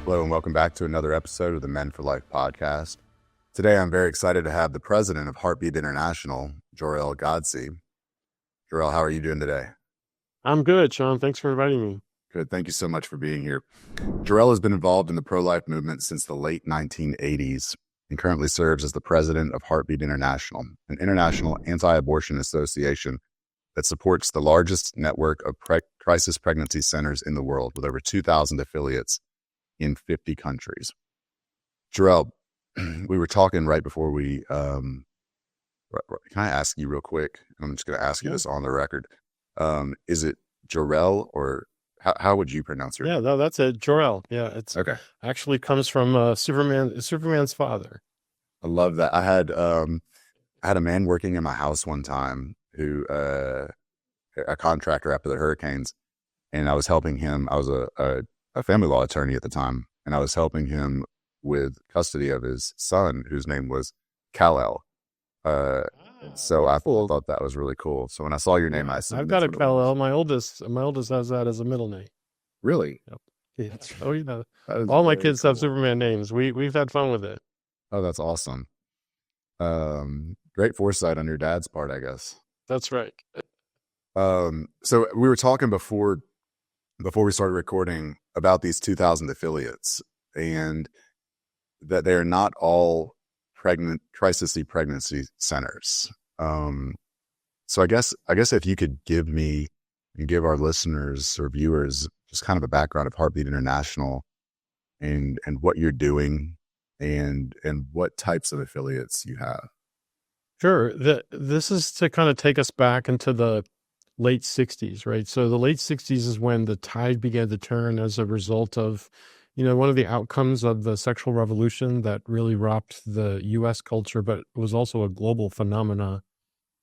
Hello and welcome back to another episode of the Men for Life podcast. Today I'm very excited to have the president of Heartbeat International, Jor-El Godsey. Jor-El, how are you doing today? I'm good, Sean. Thanks for inviting me. Good. Thank you so much for being here. Jor-El has been involved in the pro-life movement since the late 1980s and currently serves as the president of Heartbeat International, an international anti-abortion association that supports the largest network of crisis pregnancy centers in the world with over 2,000 affiliates in 50 countries. Jor-El, we were talking right before we, can I ask you real quick? I'm just going to ask you this on the record. Is it Jor-El or how would you pronounce your name? Yeah, no, that's it. Jor-El. Yeah, it's Okay. actually comes from Superman's father. I love that. I had a man working in my house one time who, a contractor after the hurricanes, and I was helping him. I was a family law attorney at the time, and I was helping him with custody of his son, whose name was Kal-El. So I thought that was really cool. So when I saw your name, I assumed I've got a Kal-El. My oldest has that as a middle name. Really? Yep. Yeah. Oh, you know, all my kids have Superman names. We've had fun with it. Oh, that's awesome. Great foresight on your dad's part, I guess. That's right. So we were talking before we started recording about these 2,000 affiliates and that they're not all crisis pregnancy centers. So I guess if you could give me and give our listeners or viewers just kind of a background of Heartbeat International and what you're doing and what types of affiliates you have. Sure. This is to kind of take us back into the late 60s, right? So the late 60s is when the tide began to turn as a result of, one of the outcomes of the sexual revolution that really rocked the U.S. culture, but was also a global phenomena.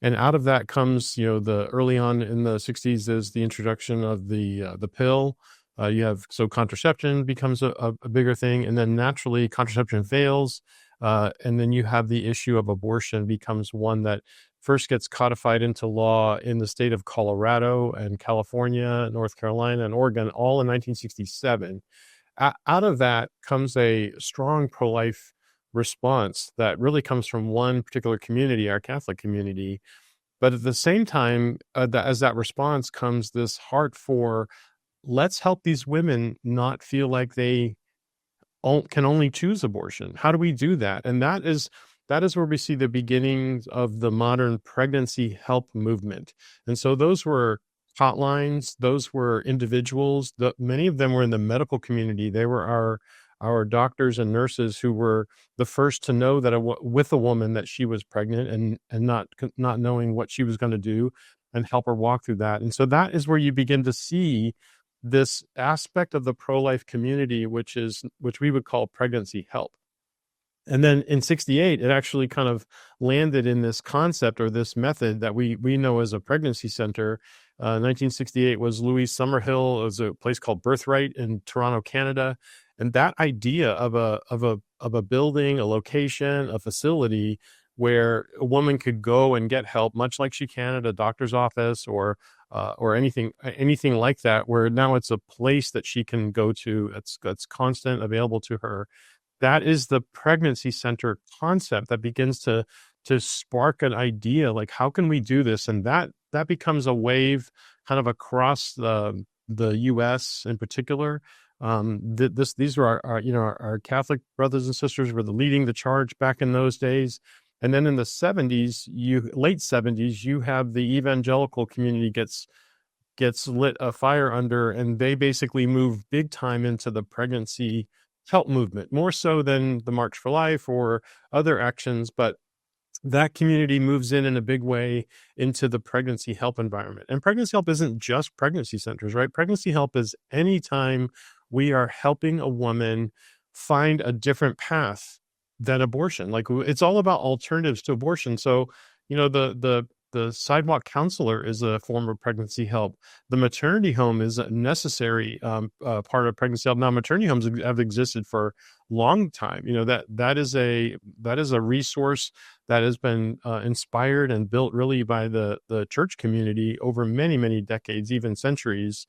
And out of that comes, the early on in the 60s is the introduction of the pill. So contraception becomes a bigger thing, and then naturally contraception fails. And then you have the issue of abortion becomes one that first gets codified into law in the state of Colorado and California, North Carolina, and Oregon, all in 1967. Out of that comes a strong pro-life response that really comes from one particular community, our Catholic community. But at the same time, as that response comes this heart for, let's help these women not feel like they can only choose abortion. How do we do that? And that is where we see the beginnings of the modern pregnancy help movement. And so those were hotlines, those were individuals. Many of them were in the medical community. They were our doctors and nurses who were the first to know that with a woman that she was pregnant and not knowing what she was going to do and help her walk through that. And so that is where you begin to see this aspect of the pro-life community, which we would call pregnancy help. And then in 68, it actually kind of landed in this concept or this method that we know as a pregnancy center. 1968 was Louise Summerhill. It was a place called Birthright in Toronto, Canada. And that idea of a building, a location, a facility where a woman could go and get help, much like she can at a doctor's office or anything like that, where now it's a place that she can go to that's constant, available to her. That is the pregnancy center concept that begins to spark an idea, like, how can we do this? And that becomes a wave kind of across the U.S. in particular. These were our Catholic brothers and sisters were leading the charge back in those days. And then in the 70s, late 70s, you have the evangelical community gets lit a fire under, and they basically move big time into the pregnancy help movement, more so than the March for Life or other actions. But that community moves in a big way into the pregnancy help environment. And pregnancy help isn't just pregnancy centers, right? Pregnancy help is anytime we are helping a woman find a different path than abortion. Like, it's all about alternatives to abortion. So, the sidewalk counselor is a form of pregnancy help. The maternity home is a necessary part of pregnancy help. Now, maternity homes have existed for a long time. That is a resource that has been inspired and built really by the church community over many, many decades, even centuries.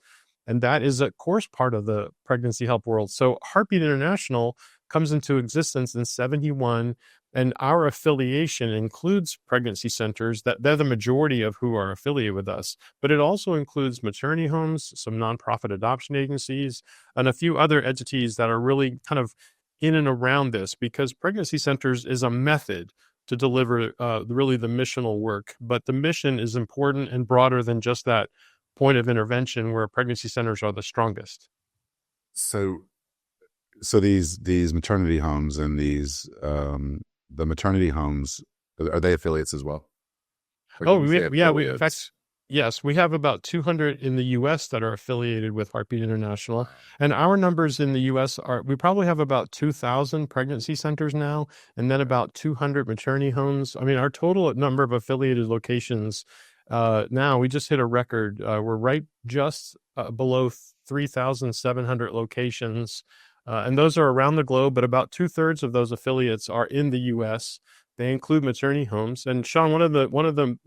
And that is, of course, part of the pregnancy help world. So Heartbeat International comes into existence in 71, and our affiliation includes pregnancy centers, that they're the majority of who are affiliated with us. But it also includes maternity homes, some nonprofit adoption agencies, and a few other entities that are really kind of in and around this, because pregnancy centers is a method to deliver really the missional work. But the mission is important and broader than just that point of intervention where pregnancy centers are the strongest. So, so these maternity homes and these the maternity homes, are they affiliates as well? Like Oh, when you say we in affiliates, fact, yes, we have about 200 in the US that are affiliated with Heartbeat International. wow. And our numbers in the US are, we probably have about 2,000 pregnancy centers now, and then Okay. about 200 maternity homes. I mean, our total number of affiliated locations, now we just hit a record. We're right just below 3,700 locations. And those are around the globe, but about 2/3 of those affiliates are in the US. They include maternity homes. And Sean, one of the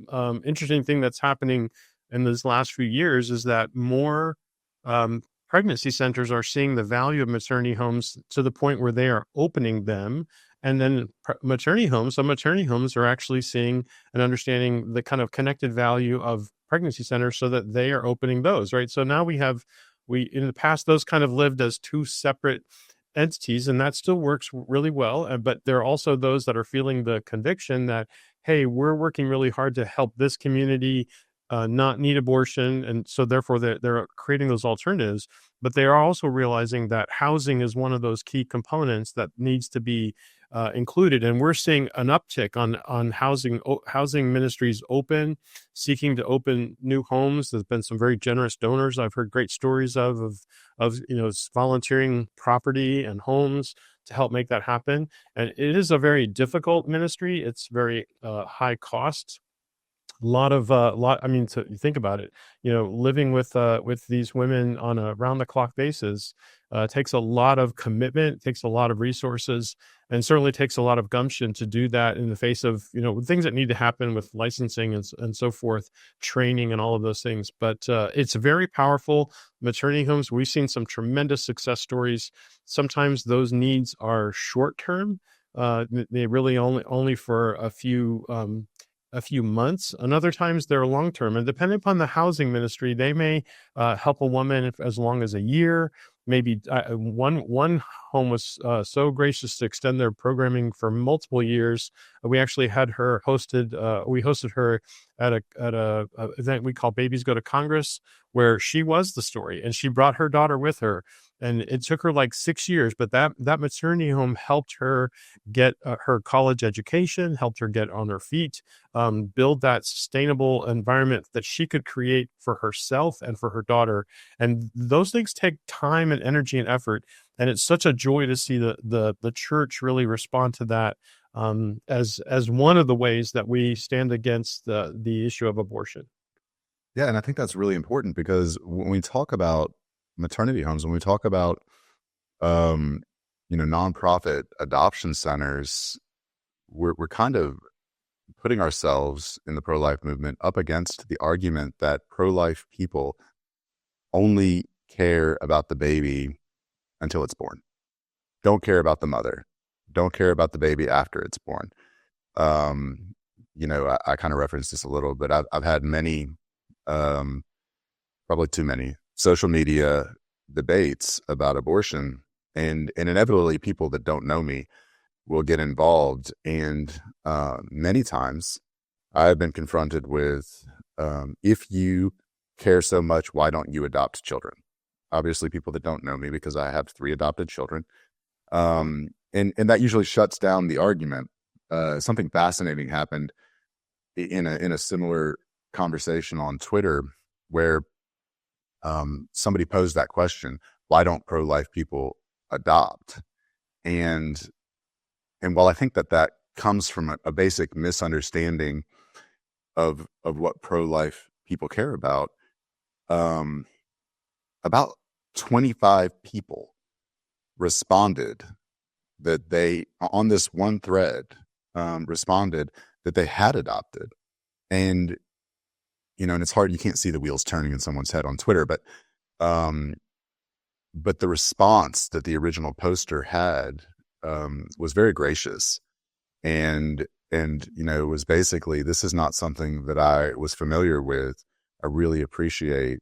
interesting thing that's happening in these last few years is that more pregnancy centers are seeing the value of maternity homes to the point where they are opening them. And then some maternity homes are actually seeing and understanding the kind of connected value of pregnancy centers, so that they are opening those, right? So now we in the past, those kind of lived as two separate entities, and that still works really well. But there are also those that are feeling the conviction that, hey, we're working really hard to help this community not need abortion, and so therefore they're creating those alternatives. But they are also realizing that housing is one of those key components that needs to be included, and we're seeing an uptick on housing ministries seeking to open new homes. There's been some very generous donors I've heard great stories of volunteering property and homes to help make that happen. And it is a very difficult ministry. It's very high cost. I mean, to think about it, living with these women on a round the clock basis takes a lot of commitment, takes a lot of resources, and certainly takes a lot of gumption to do that in the face of things that need to happen with licensing and so forth, training and all of those things. But it's very powerful. Maternity homes, we've seen some tremendous success stories. Sometimes those needs are short term. They really only for a few months, and other times they're long term. And depending upon the housing ministry, they may help a woman as long as a year. Maybe one home was so gracious to extend their programming for multiple years. We actually had her hosted. We hosted her at a event we call Babies Go to Congress, where she was the story, and she brought her daughter with her. And it took her like 6 years, but that maternity home helped her get her college education, helped her get on her feet, build that sustainable environment that she could create for herself and for her daughter. And those things take time and energy and effort. And it's such a joy to see the church really respond to that as one of the ways that we stand against the issue of abortion. Yeah, and I think that's really important because when we talk about maternity homes, when we talk about nonprofit adoption centers, we're kind of putting ourselves in the pro-life movement up against the argument that pro-life people only care about the baby until it's born. Don't care about the mother. Don't care about the baby after it's born. I kind of referenced this a little, but I've had many, probably too many, social media debates about abortion, and inevitably people that don't know me will get involved. And many times I've been confronted with, if you care so much, why don't you adopt children? Obviously people that don't know me, because I have 3 adopted children. And that usually shuts down the argument. Something fascinating happened in a similar conversation on Twitter, where somebody posed that question: why don't pro-life people adopt? And while I think that comes from a basic misunderstanding of what pro-life people care about 25 people responded that they, on this one thread, responded that they had adopted. And and it's hard, you can't see the wheels turning in someone's head on Twitter, but Um, but the response that the original poster had was very gracious, and was basically, this is not something that I was familiar with. I really appreciate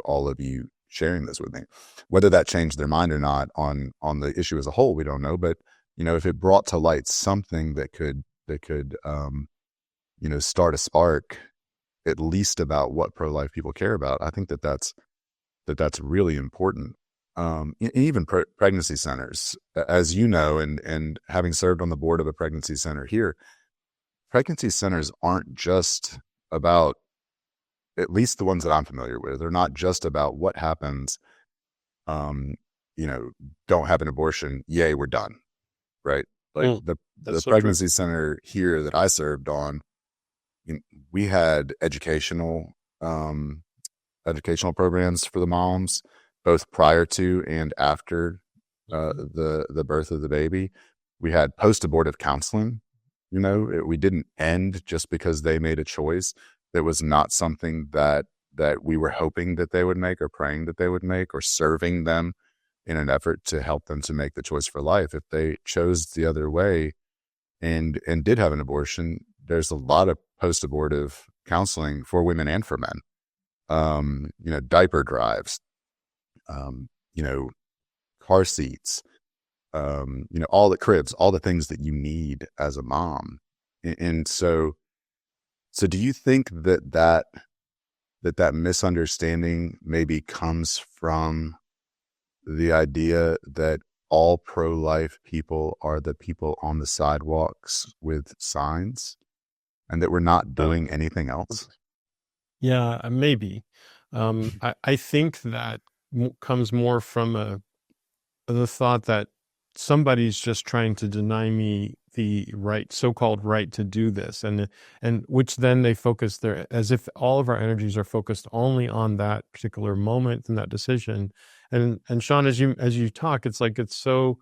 all of you sharing this with me. Whether that changed their mind or not on the issue as a whole, we don't know. But if it brought to light something that could start a spark, at least about what pro-life people care about, I think that's really important. Even pregnancy centers, as you know, and having served on the board of a pregnancy center here, pregnancy centers aren't just about, at least the ones that I'm familiar with, they're not just about what happens, um, don't have an abortion, yay, we're done, right? Like Mm, the that's so true. pregnancy center here that I served on, we had um, educational programs for the moms, both prior to and after the birth of the baby. We had post-abortive counseling. We didn't end just because they made a choice. That was not something that we were hoping that they would make, or praying that they would make, or serving them in an effort to help them to make the choice for life. If they chose the other way and did have an abortion, there's a lot of post-abortive counseling for women and for men. Diaper drives, um, you know, car seats, all the cribs, all the things that you need as a mom. And so do you think that misunderstanding maybe comes from the idea that all pro-life people are the people on the sidewalks with signs, and that we're not Uh, doing anything else? yeah, maybe. I think that comes more from the thought that somebody's just trying to deny me the right, so-called right to do this, and which then they focus their, as if all of our energies are focused only on that particular moment and that decision. And Sean, as you talk, it's like it's so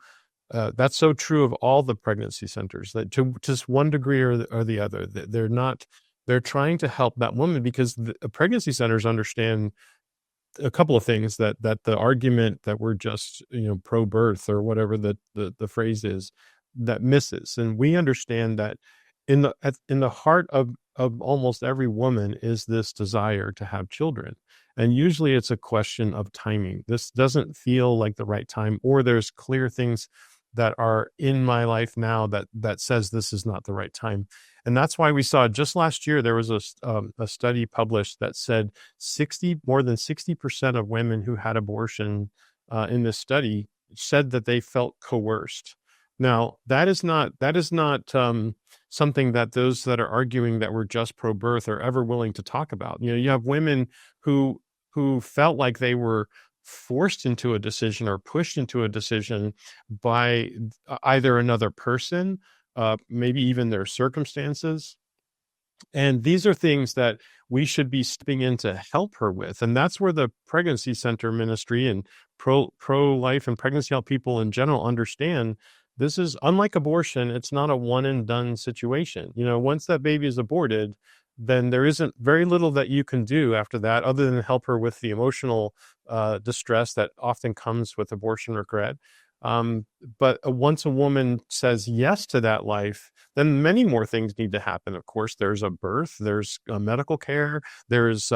that's so true of all the pregnancy centers, that to just one degree or the other, they're not, they're trying to help that woman, because the pregnancy centers understand a couple of things, that the argument that we're just pro birth or whatever the phrase is, that misses. And we understand that in the heart of almost every woman is this desire to have children, and usually it's a question of timing. This doesn't feel like the right time, or there's clear things that are in my life now that says this is not the right time. And that's why we saw just last year there was a study published that said more than 60% of women who had abortion in this study said that they felt coerced. Now, that is not something that those that are arguing that we're just pro-birth are ever willing to talk about. You have women who felt like they were forced into a decision or pushed into a decision by either another person, maybe even their circumstances. And these are things that we should be stepping in to help her with. And that's where the pregnancy center ministry and pro life and pregnancy help people in general understand, this is unlike abortion. It's not a one and done situation. Once that baby is aborted, then there isn't very little that you can do after that, other than help her with the emotional distress that often comes with abortion regret. But once a woman says yes to that life, then many more things need to happen. Of course, there's a birth, there's medical care, there's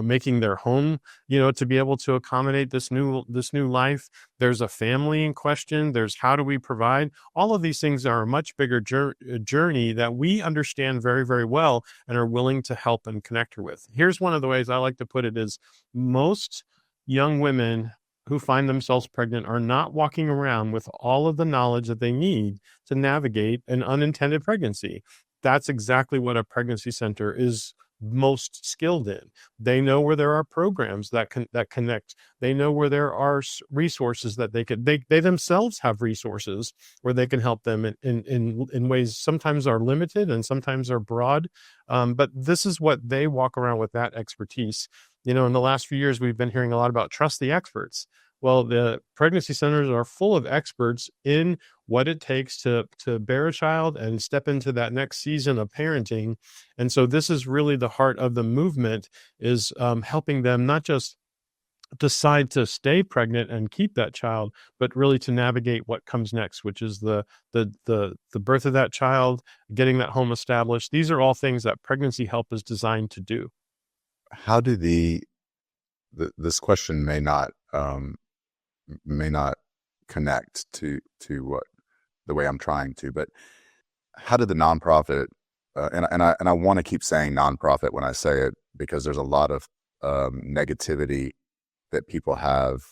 making their home, to be able to accommodate this new life. There's a family in question. There's how do we provide? All of these things are a much bigger journey that we understand very, very well and are willing to help and connect her with. Here's one of the ways I like to put it: is most young women who find themselves pregnant are not walking around with all of the knowledge that they need to navigate an unintended pregnancy. That's exactly what a pregnancy center is most skilled in. They know where there are programs that connect. They know where there are resources that they themselves have resources where they can help them in ways sometimes are limited and sometimes are broad. But this is what they walk around with, that expertise. In the last few years, we've been hearing a lot about trust the experts. Well, the pregnancy centers are full of experts in what it takes to bear a child and step into that next season of parenting. And so this is really the heart of the movement, is helping them not just decide to stay pregnant and keep that child, but really to navigate what comes next, which is the birth of that child, getting that home established. These are all things that pregnancy help is designed to do. How do this question may not connect to what the way I'm trying to, but how did the nonprofit and I want to keep saying nonprofit when I say it, because there's a lot of negativity that people have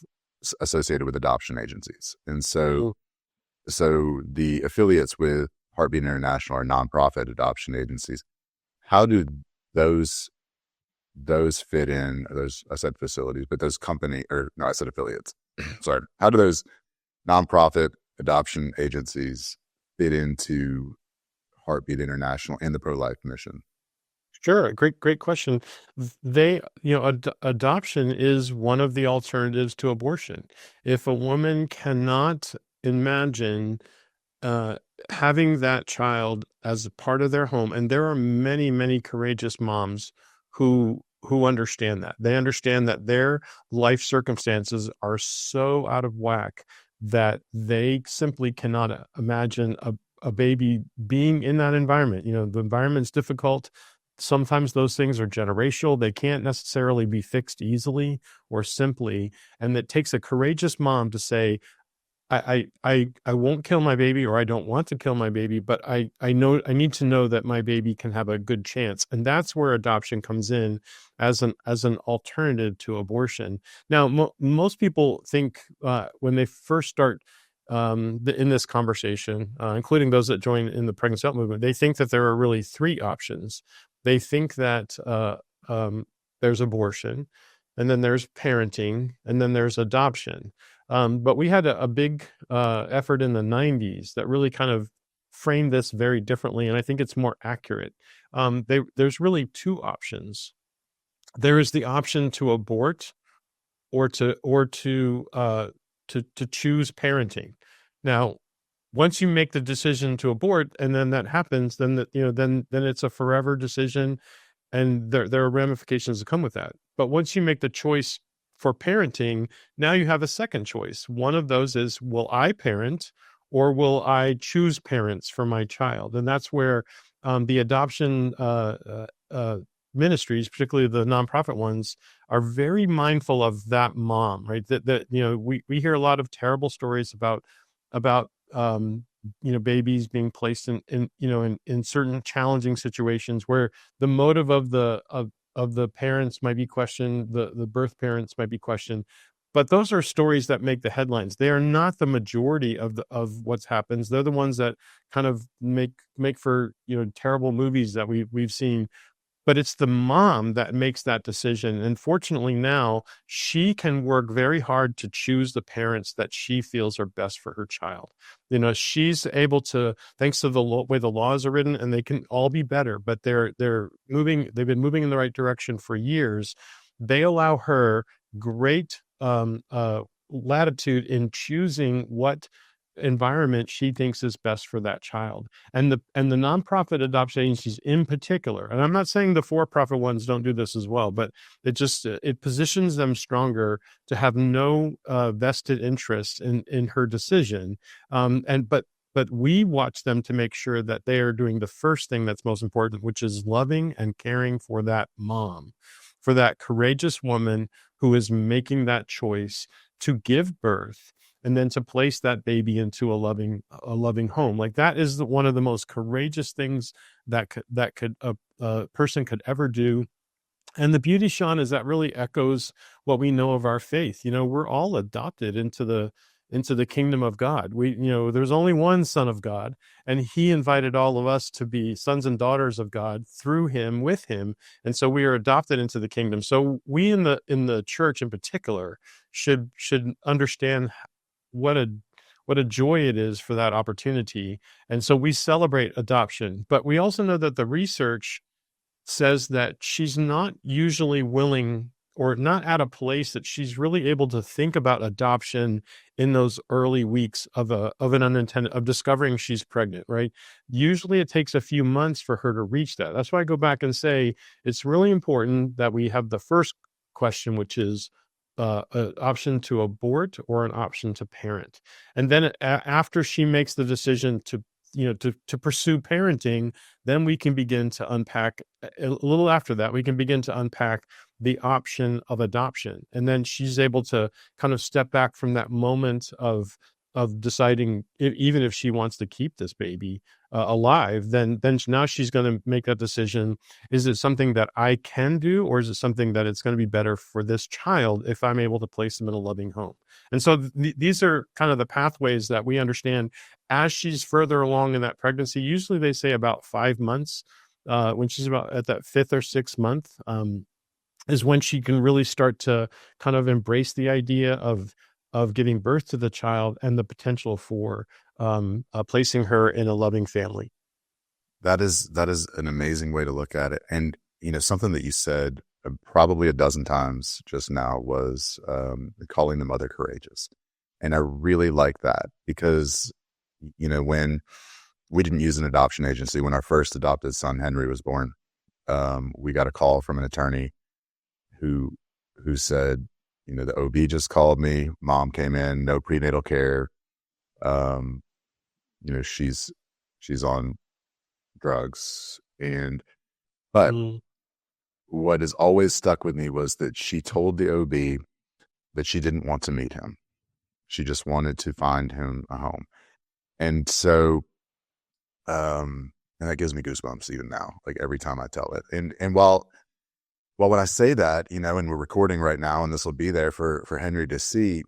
associated with adoption agencies, and so the affiliates with Heartbeat International are nonprofit adoption agencies. How do those fit in? Those, I said facilities, but those company, or no, I said affiliates. Sorry. How do those nonprofit adoption agencies fit into Heartbeat International and the pro-life mission? Sure, great question. They, adoption is one of the alternatives to abortion. If a woman cannot imagine uh, having that child as a part of their home, and there are many, many courageous moms who understand that. They understand that their life circumstances are so out of whack that they simply cannot imagine a baby being in that environment. The environment's difficult. Sometimes those things are generational. They can't necessarily be fixed easily or simply. And it takes a courageous mom to say, I won't kill my baby, or I don't want to kill my baby, but I know I need to know that my baby can have a good chance. And that's where adoption comes in as an alternative to abortion. Now, most people think when they first start in this conversation, including those that join in the pregnancy help movement, they think that there are really three options. They think that there's abortion, and then there's parenting, and then there's adoption. But we had a big effort in the 90s that really kind of framed this very differently, and I think it's more accurate. There's really two options. There is the option to abort, or to choose parenting. Now, once you make the decision to abort, and then that happens, then then it's a forever decision, and there are ramifications that come with that. But once you make the choice for parenting, now you have a second choice. One of those is, will I parent, or will I choose parents for my child? And that's where the adoption ministries, particularly the nonprofit ones, are very mindful of that mom, right? That we hear a lot of terrible stories about babies being placed in certain challenging situations where the motive of the parents might be questioned, the birth parents might be questioned. But those are stories that make the headlines. They are not the majority of what's happens. They're the ones that kind of make for terrible movies that we've seen. But it's the mom that makes that decision. And fortunately now, she can work very hard to choose the parents that she feels are best for her child. She's able to, thanks to the way the laws are written, and they can all be better, but they've been moving in the right direction for years. They allow her great latitude in choosing what environment she thinks is best for that child. And the nonprofit adoption agencies in particular, and I'm not saying the for-profit ones don't do this as well, but it positions them stronger to have no vested interest in her decision. But we watch them to make sure that they are doing the first thing that's most important, which is loving and caring for that mom, for that courageous woman who is making that choice to give birth and then to place that baby into a loving home. Like, that is one of the most courageous things that a person could ever do. And the beauty, Sean, is that really echoes what we know of our faith. We're all adopted into the kingdom of God. There's only one Son of God, and he invited all of us to be sons and daughters of God through him, with him. And so we are adopted into the kingdom. So we in the church in particular should understand what a joy it is for that opportunity. And so we celebrate adoption, but we also know that the research says that she's not usually willing, or not at a place that she's really able to think about adoption in those early weeks of discovering she's pregnant, right? Usually it takes a few months for her to reach that. That's why I go back and say it's really important that we have the first question, which is, an option to abort or an option to parent. And then after she makes the decision to, to pursue parenting, then we can begin to unpack a little after that. We can begin to unpack the option of adoption. And then she's able to kind of step back from that moment of deciding even if she wants to keep this baby alive, then now she's going to make that decision. Is it something that I can do, or is it something that it's going to be better for this child if I'm able to place them in a loving home? And so these are kind of the pathways that we understand as she's further along in that pregnancy. Usually they say about 5 months, when she's about at that 5th or 6th month, is when she can really start to kind of embrace the idea of giving birth to the child and the potential for placing her in a loving family. That is an amazing way to look at it. And, something that you said probably a dozen times just now was calling the mother courageous. And I really like that because, when we didn't use an adoption agency, when our first adopted son, Henry, was born, we got a call from an attorney who said, the OB just called me, mom came in, no prenatal care. She's on drugs. But what has always stuck with me was that she told the OB that she didn't want to meet him. She just wanted to find him a home. And so, and that gives me goosebumps even now, like every time I tell it. And while when I say that, and we're recording right now, and this will be there for Henry to see,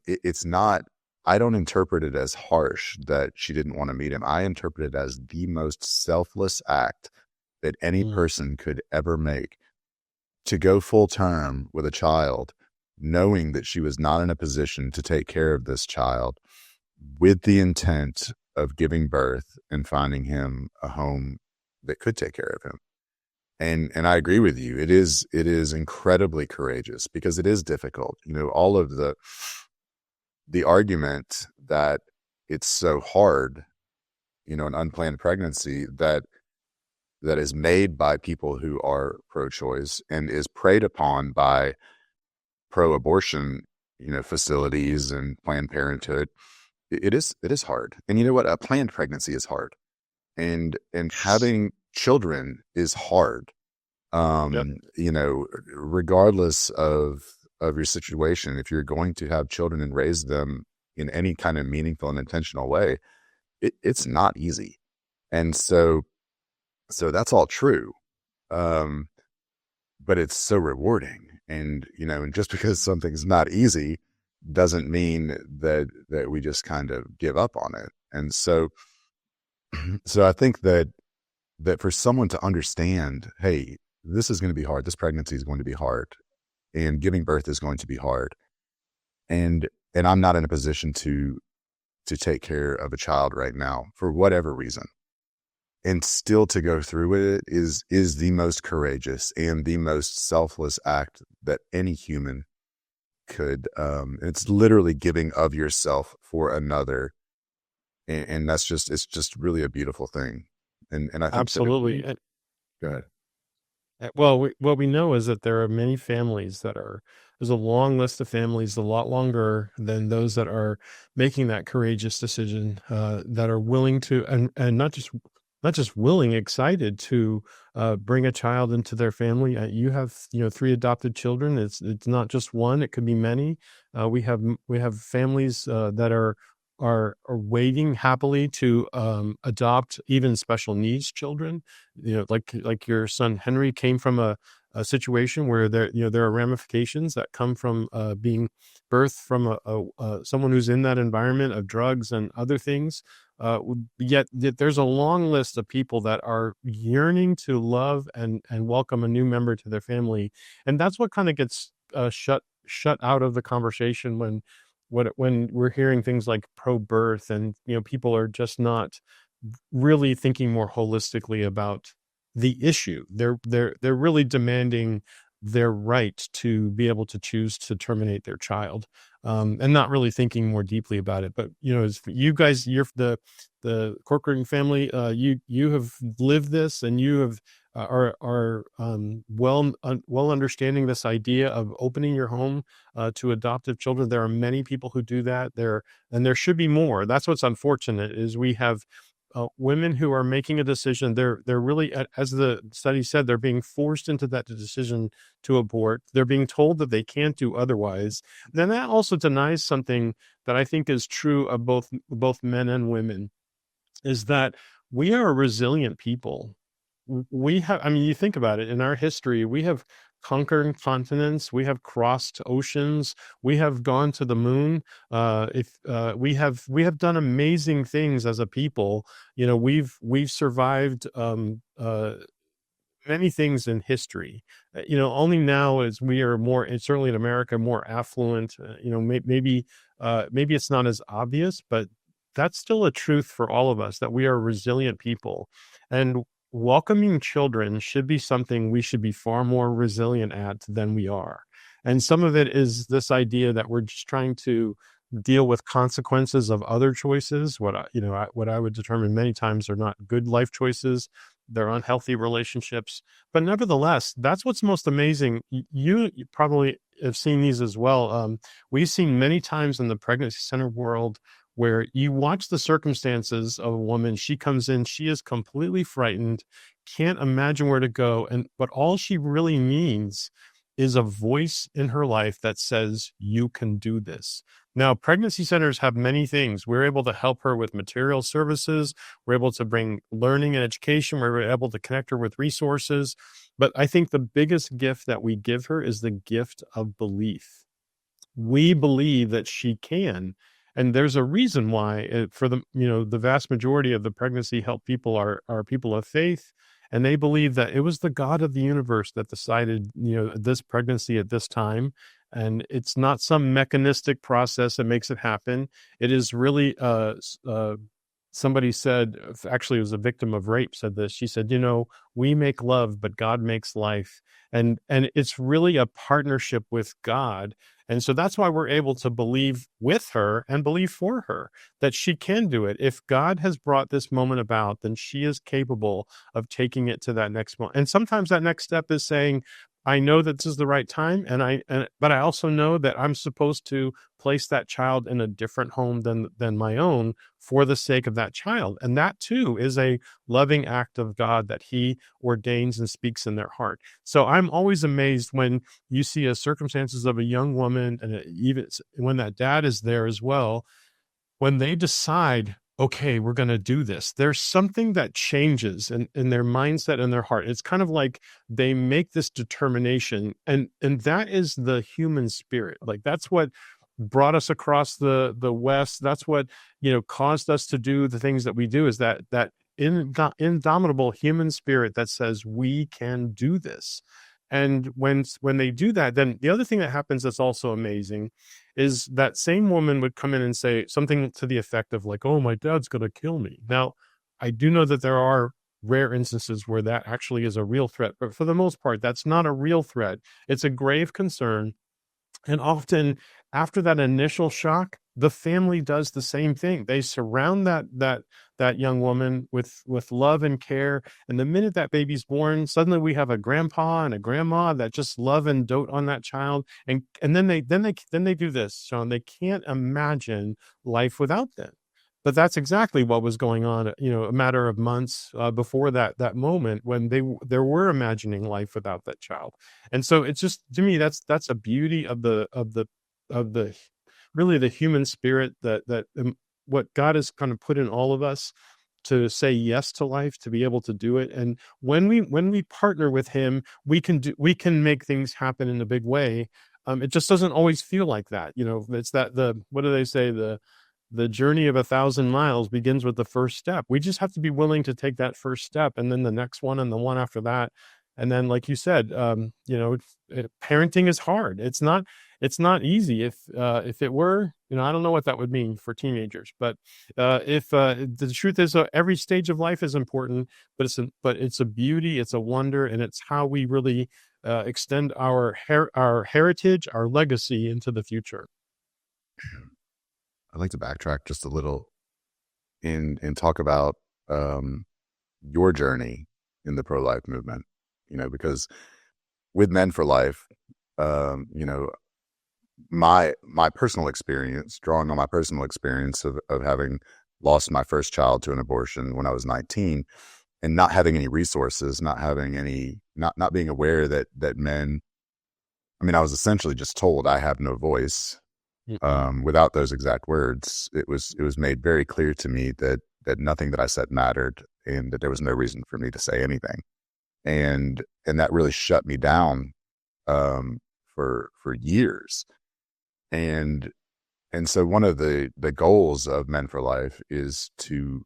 it's not, I don't interpret it as harsh that she didn't want to meet him. I interpret it as the most selfless act that any person could ever make, to go full term with a child, knowing that she was not in a position to take care of this child, with the intent of giving birth and finding him a home that could take care of him. And I agree with you. It is incredibly courageous because it is difficult. All of the argument that it's so hard, an unplanned pregnancy that is made by people who are pro-choice and is preyed upon by pro-abortion, facilities and Planned Parenthood. It is hard. And you know what? A planned pregnancy is hard. And having children is hard. Yep. Regardless of your situation, if you're going to have children and raise them in any kind of meaningful and intentional way, it's not easy. And so that's all true. But it's so rewarding. And, and just because something's not easy doesn't mean that we just kind of give up on it. And so I think that for someone to understand, hey, this is going to be hard. This pregnancy is going to be hard, and giving birth is going to be hard. And I'm not in a position to take care of a child right now for whatever reason. And still to go through it is the most courageous and the most selfless act that any human could. It's literally giving of yourself for another. And it's just really a beautiful thing. And I think Absolutely. Go ahead. Well, what we know is that there are many families there's a long list of families, a lot longer than those that are making that courageous decision, that are willing to, and not just willing, excited to bring a child into their family. You have 3 adopted children. It's not just one; it could be many. We have families that are waiting happily to adopt even special needs children. Like your son Henry came from a situation where there are ramifications that come from being birthed from someone who's in that environment of drugs and other things. Yet there's a long list of people that are yearning to love and welcome a new member to their family, and that's what kind of gets shut out of the conversation when we're hearing things like pro-birth, and people are just not really thinking more holistically about the issue. They're really demanding their right to be able to choose to terminate their child, and not really thinking more deeply about it. But as you guys, you're the Corcoran family, you have lived this, and you have well understanding this idea of opening your home to adoptive children. There are many people who do that there, and there should be more. That's what's unfortunate is we have women who are making a decision. They're really, as the study said, they're being forced into that decision to abort. They're being told that they can't do otherwise. Then that also denies something that I think is true of both men and women, is that we are a resilient people. We have, I mean, you think about it, in our history, we have conquered continents, we have crossed oceans, we have gone to the moon. If we have done amazing things as a people. We've survived many things in history. Only now as we are more, and certainly in America, more affluent. Maybe it's not as obvious, but that's still a truth for all of us, that we are resilient people, and welcoming children should be something we should be far more resilient at than we are. And some of it is this idea that we're just trying to deal with consequences of other choices, what I would determine many times are not good life choices. They're unhealthy relationships. But nevertheless, that's what's most amazing. You probably have seen these as well. We've seen many times in the pregnancy center world where you watch the circumstances of a woman. She comes in, she is completely frightened, can't imagine where to go. But all she really needs is a voice in her life that says, you can do this. Now, pregnancy centers have many things. We're able to help her with material services. We're able to bring learning and education. We're able to connect her with resources. But I think the biggest gift that we give her is the gift of belief. We believe that she can. And there's a reason why, for the vast majority of the pregnancy help people are people of faith. And they believe that it was the God of the universe that decided, this pregnancy at this time. And it's not some mechanistic process that makes it happen. It is really, somebody said, actually it was a victim of rape said this. She said, we make love, but God makes life. And it's really a partnership with God. And so that's why we're able to believe with her and believe for her that she can do it. If God has brought this moment about, then she is capable of taking it to that next moment. And sometimes that next step is saying, I know that this is the right time, but I also know that I'm supposed to place that child in a different home than my own for the sake of that child. And that too is a loving act of God that he ordains and speaks in their heart. So I'm always amazed when you see a circumstances of a young woman, and even when that dad is there as well, when they decide, okay, we're going to do this, there's something that changes in their mindset and their heart. It's kind of like they make this determination, and that is the human spirit. Like that's what brought us across the West. That's what, caused us to do the things that we do, is that indomitable human spirit that says we can do this. And when they do that, then the other thing that happens that's also amazing is that same woman would come in and say something to the effect of like, oh, my dad's going to kill me. Now, I do know that there are rare instances where that actually is a real threat, but for the most part, that's not a real threat. It's a grave concern. And often after that initial shock, the family does the same thing. They surround that young woman with love and care. And the minute that baby's born, suddenly we have a grandpa and a grandma that just love and dote on that child. And then they do this, Sean. They can't imagine life without them. But that's exactly what was going on, a matter of months before that moment when they were imagining life without that child. And so it's just, to me, that's a beauty of the really the human spirit that what God has kind of put in all of us to say yes to life, to be able to do it. And when we partner with him, we can make things happen in a big way. It just doesn't always feel like that. It's that what do they say? The journey of 1,000 miles begins with the first step. We just have to be willing to take that first step, and then the next one and the one after that. And then, like you said, parenting is hard. It's not easy. If it were, I don't know what that would mean for teenagers, but if the truth is, every stage of life is important, but it's a beauty, it's a wonder, and it's how we really extend our heritage, our legacy into the future. I'd like to backtrack just a little and talk about your journey. in the pro-life movement, because with Men for Life, you know, my personal experience, drawing on my personal experience of having lost my first child to an abortion when I was 19, and not having any resources, not being aware that men. I mean, I was essentially just told I have no voice. Without those exact words, it was made very clear to me that nothing that I said mattered, and that there was no reason for me to say anything, and that really shut me down for years. And so one of the goals of Men for Life is to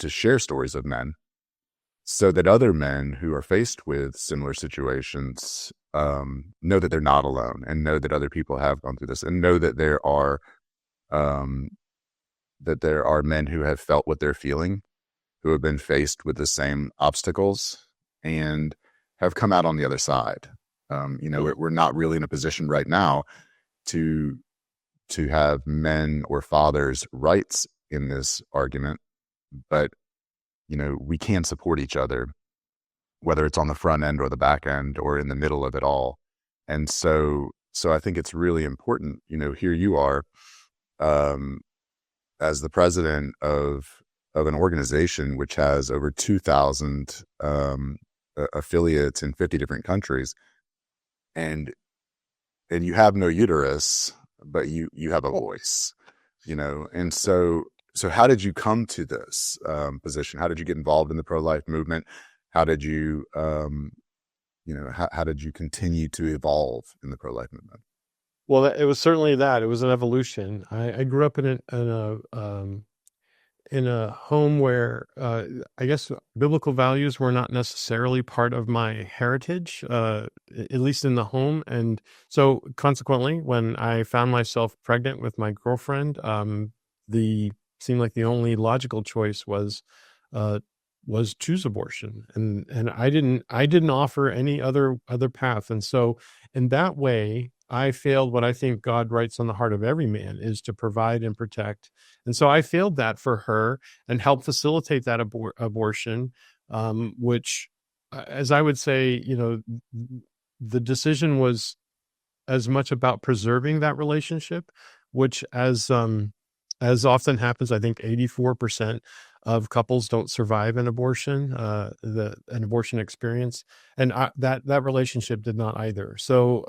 share stories of men, so that other men who are faced with similar situations know that they're not alone, and know that other people have gone through this, and know that um, there are men who have felt what they're feeling, who have been faced with the same obstacles, and have come out on the other side. We're not really in a position right now to have men or fathers' rights in this argument, but we can support each other, whether it's on the front end or the back end or in the middle of it all. And so I think it's really important. Here you are, as the president of an organization which has over 2,000 affiliates in 50 different countries, and you have no uterus, but you have a voice, and so how did you come to this position? How did you get involved in the pro-life movement? How did you how did you continue to evolve in the pro-life movement? Well, it was certainly that. It was an evolution. I grew up in a home where I guess biblical values were not necessarily part of my heritage, at least in the home. And so consequently, when I found myself pregnant with my girlfriend, the seemed like the only logical choice was choose abortion. And I didn't offer any other path. And so in that way, I failed what I think God writes on the heart of every man, is to provide and protect. And so I failed that for her and helped facilitate that abortion, which, as I would say, the decision was as much about preserving that relationship, which, as often happens, I think 84% of couples don't survive an abortion, an abortion experience, and that relationship did not either. So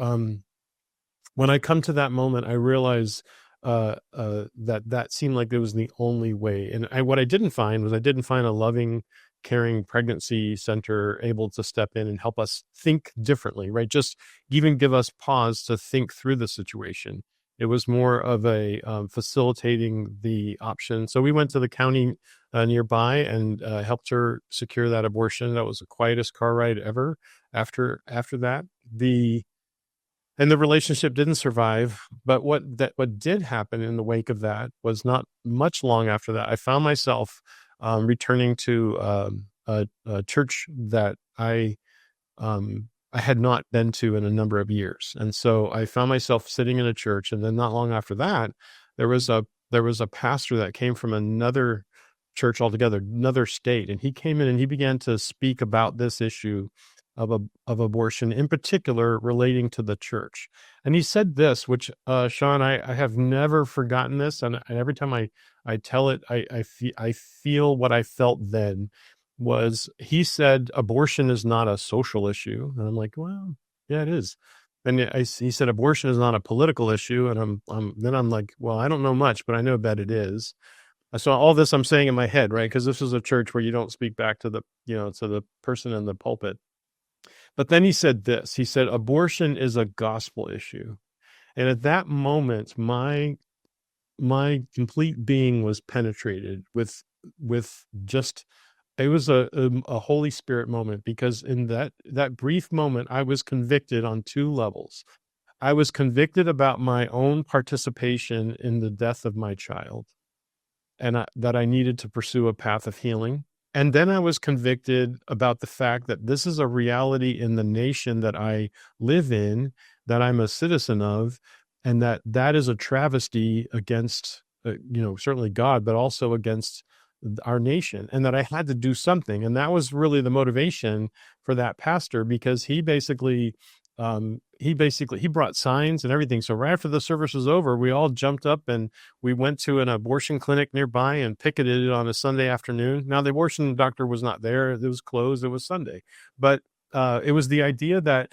when I come to that moment, I realize that seemed like it was the only way. And what I didn't find a loving, caring pregnancy center able to step in and help us think differently, right? Just even give us pause to think through the situation. It was more of a facilitating the option. So we went to the county nearby and helped her secure that abortion. That was the quietest car ride ever. After that, and the relationship didn't survive. But what did happen in the wake of that was not much long after that. I found myself returning to a church that I had not been to in a number of years. And so I found myself sitting in a church, and then not long after that, there was a pastor that came from another church altogether, another state, and he came in and he began to speak about this issue of abortion, in particular relating to the church. And he said this, which Sean, I have never forgotten this, and every time I tell it, I feel what I felt then. Was he said abortion is not a social issue, and I'm like, well, yeah, it is. And he said abortion is not a political issue, and I'm like, well, I don't know much, but I know that it is. So all this I'm saying in my head, right? Because this is a church where you don't speak back to the to the person in the pulpit. But then he said this. He said abortion is a gospel issue, and at that moment, my complete being was penetrated with just. It was a Holy Spirit moment, because in that brief moment, I was convicted on two levels. I was convicted about my own participation in the death of my child, and that I needed to pursue a path of healing. And then I was convicted about the fact that this is a reality in the nation that I live in, that I'm a citizen of, and that is a travesty against, certainly God, but also against our nation, and that I had to do something. And that was really the motivation for that pastor, because he brought signs and everything. So right after the service was over, we all jumped up and we went to an abortion clinic nearby and picketed it on a Sunday afternoon. Now, the abortion doctor was not there. It was closed. It was Sunday. But it was the idea that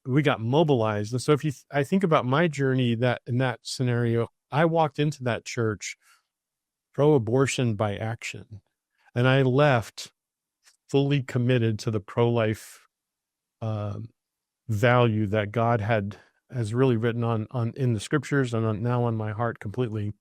we got mobilized. And so I think about my journey, that in that scenario, I walked into that church pro-abortion by action, and I left fully committed to the pro-life value that God has really written on in the scriptures, and now on my heart completely.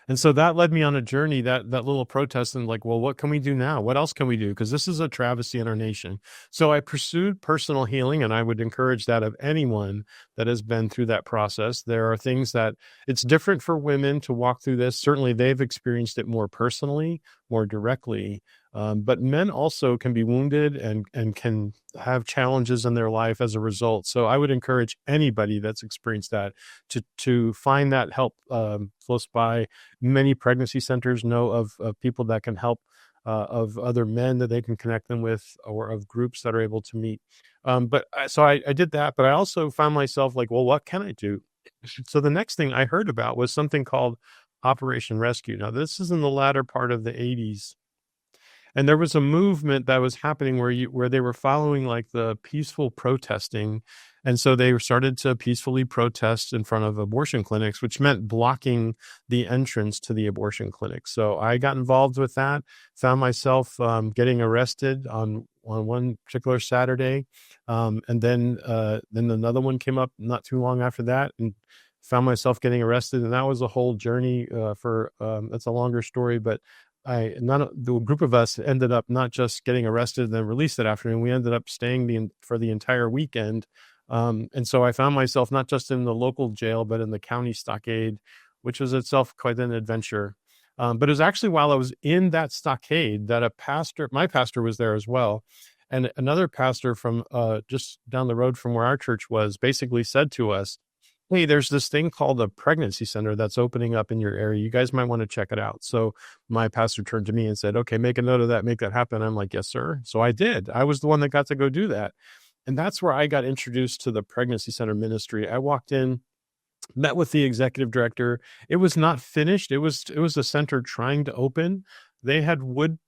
And so that led me on a journey, that little protest, and like, well, what can we do now? What else can we do? Because this is a travesty in our nation. So I pursued personal healing, and I would encourage that of anyone that has been through that process. There are things that it's different for women to walk through this. Certainly they've experienced it more personally, more directly. But men also can be wounded and can have challenges in their life as a result. So I would encourage anybody that's experienced that to find that help close by. Many pregnancy centers know of people that can help, of other men that they can connect them with, or of groups that are able to meet. So I did that, but I also found myself like, well, what can I do? So the next thing I heard about was something called Operation Rescue. Now, this is in the latter part of the 80s. And there was a movement that was happening where they were following like the peaceful protesting. And so they started to peacefully protest in front of abortion clinics, which meant blocking the entrance to the abortion clinic. So I got involved with that, found myself getting arrested on one particular Saturday. And then another one came up not too long after that, and found myself getting arrested. And that was a whole journey that's a longer story, but the group of us ended up not just getting arrested and then released that afternoon. We ended up staying for the entire weekend. And so I found myself not just in the local jail, but in the county stockade, which was itself quite an adventure. But it was actually while I was in that stockade that my pastor was there as well. And another pastor from just down the road from where our church was basically said to us, hey, there's this thing called a pregnancy center that's opening up in your area. You guys might want to check it out. So my pastor turned to me and said, okay, make a note of that, make that happen. I'm like, yes, sir. So I did. I was the one that got to go do that. And that's where I got introduced to the pregnancy center ministry. I walked in, met with the executive director. It was not finished. It was a center trying to open. They had wood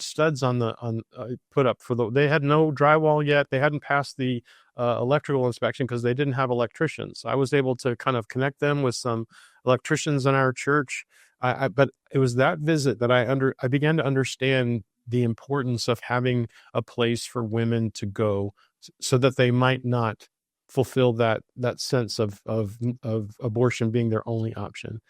studs put up they had no drywall yet. They hadn't passed the electrical inspection because they didn't have electricians. I was able to kind of connect them with some electricians in our church. But it was that visit that I began to understand the importance of having a place for women to go, so that they might not fulfill that sense of abortion being their only option.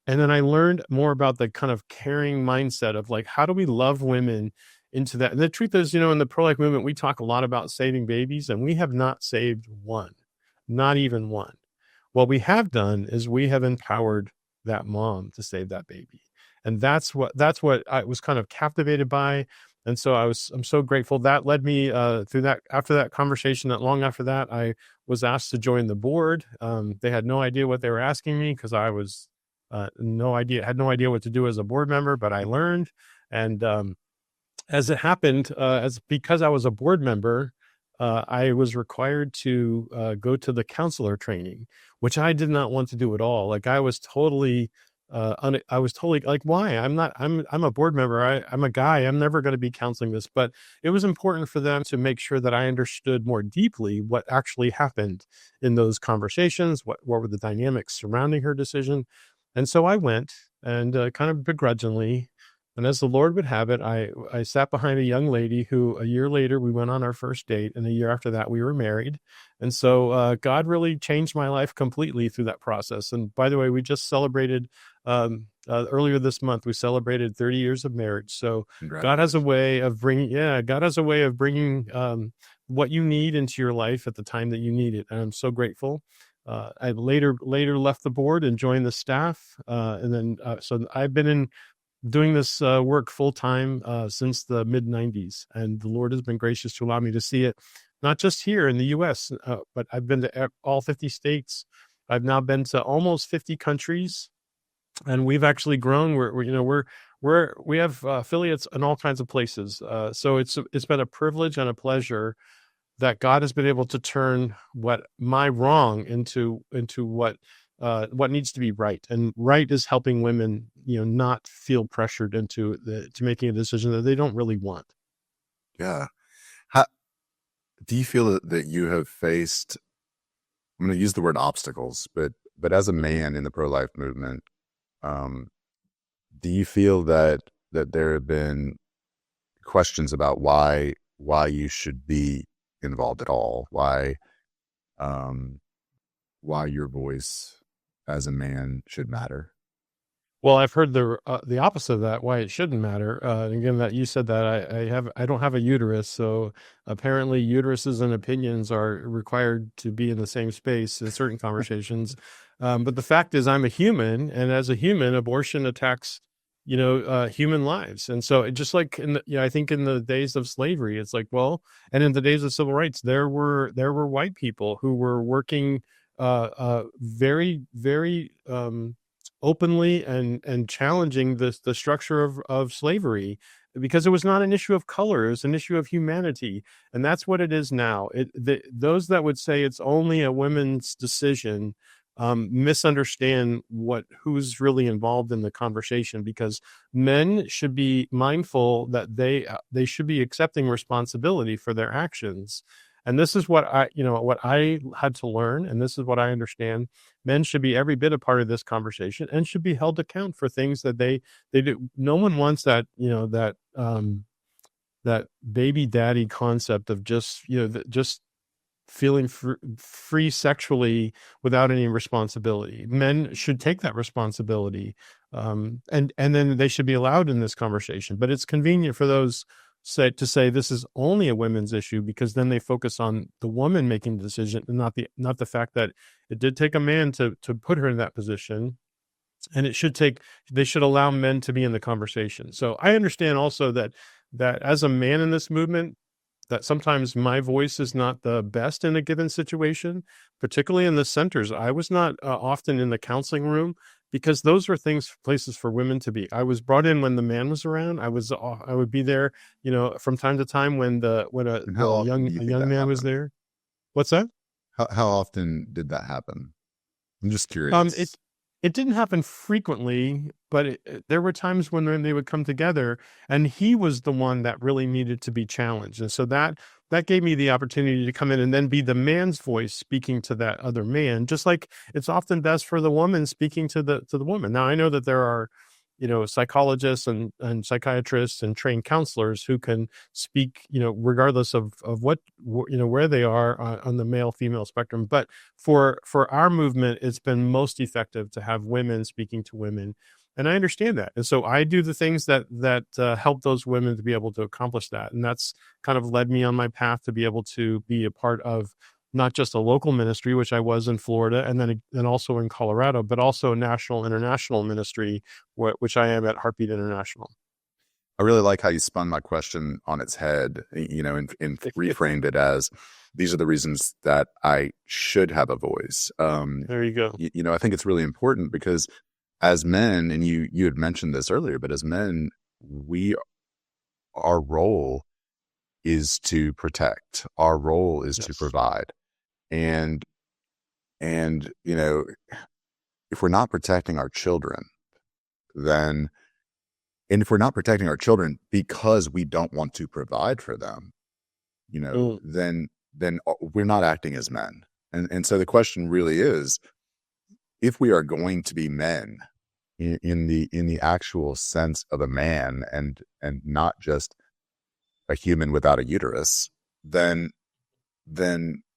And then I learned more about the kind of caring mindset of like, how do we love women into that? And the truth is, in the pro-life movement, we talk a lot about saving babies, and we have not saved one, not even one. What we have done is we have empowered that mom to save that baby. And that's what I was kind of captivated by. And so I'm so grateful. That led me through that. After that conversation, not long after that, I was asked to join the board. They had no idea what they were asking me, because I was had no idea what to do as a board member, but I learned. And as it happened, because I was a board member, I was required to go to the counselor training, which I did not want to do at all. Like I was totally like, why? I'm a board member. I'm a guy. I'm never going to be counseling this. But it was important for them to make sure that I understood more deeply what actually happened in those conversations. What were the dynamics surrounding her decision? And so I went, and kind of begrudgingly. And as the Lord would have it, I sat behind a young lady who a year later we went on our first date, and a year after that we were married. And so God really changed my life completely through that process. And by the way, we just celebrated earlier this month, we celebrated 30 years of marriage. So God has a way of bringing what you need into your life at the time that you need it. And I'm so grateful. I later left the board and joined the staff. And then so I've been doing this work full time since the mid 90s. And the Lord has been gracious to allow me to see it, not just here in the US, but I've been to all 50 states. I've now been to almost 50 countries, and we've actually grown. We're we have affiliates in all kinds of places. So it's been a privilege and a pleasure that God has been able to turn what my wrong into what needs to be right. And right is helping women, not feel pressured to making a decision that they don't really want. Yeah. How do you feel that you have faced, I'm going to use the word obstacles, but as a Mhm. man in the pro-life movement, um, do you feel that there have been questions about why you should be involved at all? Um, why your voice as a man should matter? Well, I've heard the opposite of that. Why it shouldn't matter. And again, that you said that I don't have a uterus, so apparently uteruses and opinions are required to be in the same space in certain conversations. But the fact is, I'm a human, and as a human, abortion attacks, human lives. And so, just like I think in the days of slavery, it's like, well, and in the days of civil rights, there were white people who were working very, very openly and challenging the structure of slavery, because it was not an issue of color, it was an issue of humanity. And that's what it is now. Those that would say it's only a women's decision misunderstand who's really involved in the conversation, because men should be mindful that they should be accepting responsibility for their actions. And this is what I had to learn, and this is what I understand. Men should be every bit a part of this conversation and should be held account for things that they do. No one wants that baby daddy concept of just feeling free sexually without any responsibility. Men should take that responsibility, and then they should be allowed in this conversation. But it's convenient for those to say this is only a women's issue, because then they focus on the woman making the decision, and not the fact that it did take a man to put her in that position, and they should allow men to be in the conversation. So I understand also that as a man in this movement, that sometimes my voice is not the best in a given situation, particularly in the centers. I was not often in the counseling room, because those were places for women to be. I was brought in when the man was around. I would be there, from time to time when And how the often young do you a think young that man was happened? there. What's that? How often did that happen? I'm just It curious. it didn't happen frequently, but there were times when they would come together, and he was the one that really needed to be challenged, and so that gave me the opportunity to come in and then be the man's voice speaking to that other man, just like it's often best for the woman speaking to the woman. Now I know that there are, psychologists and psychiatrists and trained counselors who can speak, regardless of where they are on the male female spectrum. But for our movement, it's been most effective to have women speaking to women, and I understand that. And so I do the things that help those women to be able to accomplish that, and that's kind of led me on my path to be able to be a part of not just a local ministry, which I was in Florida, and also in Colorado, but also a national international ministry, which I am at Heartbeat International. I really like how you spun my question on its head, and reframed it as these are the reasons that I should have a voice. There you go. I think it's really important because as men, and you had mentioned this earlier, but as men, our role is to protect. Our role is to Yes. provide. And and if we're not protecting our children, then and if we're not protecting our children because we don't want to provide for them, Mm. then we're not acting as men. And so the question really is, if we are going to be men in the actual sense of a man, and not just a human without a uterus, then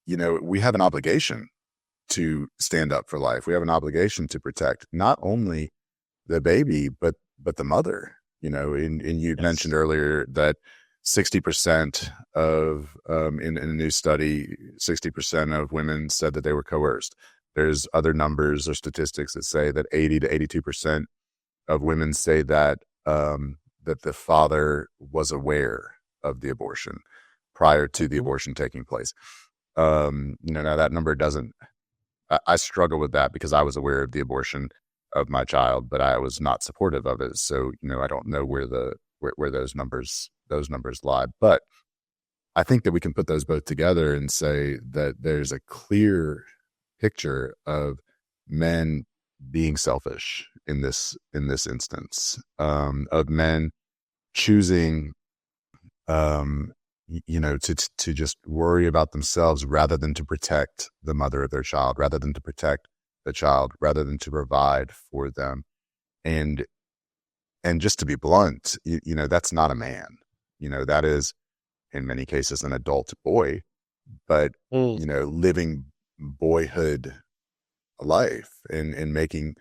we have an obligation to stand up for life. We have an obligation to protect not only the baby, but the mother. And you'd mentioned Yes. earlier that 60% of in a new study, 60% of women said that they were coerced. There's other numbers or statistics that say that 80 to 82% of women say that the father was aware of the abortion prior to the Mhm. abortion taking place. Now that number doesn't. I struggle with that because I was aware of the abortion. of my child, but I was not supportive of it. So, I don't know where those numbers lie. But I think that we can put those both together and say that there's a clear picture of men being selfish in this instance, of men choosing, to just worry about themselves rather than to protect the mother of their child, rather than to protect the child, rather than to provide for them. And just to be blunt, that's not a man. That is in many cases an adult boy, but Mm. living boyhood life and making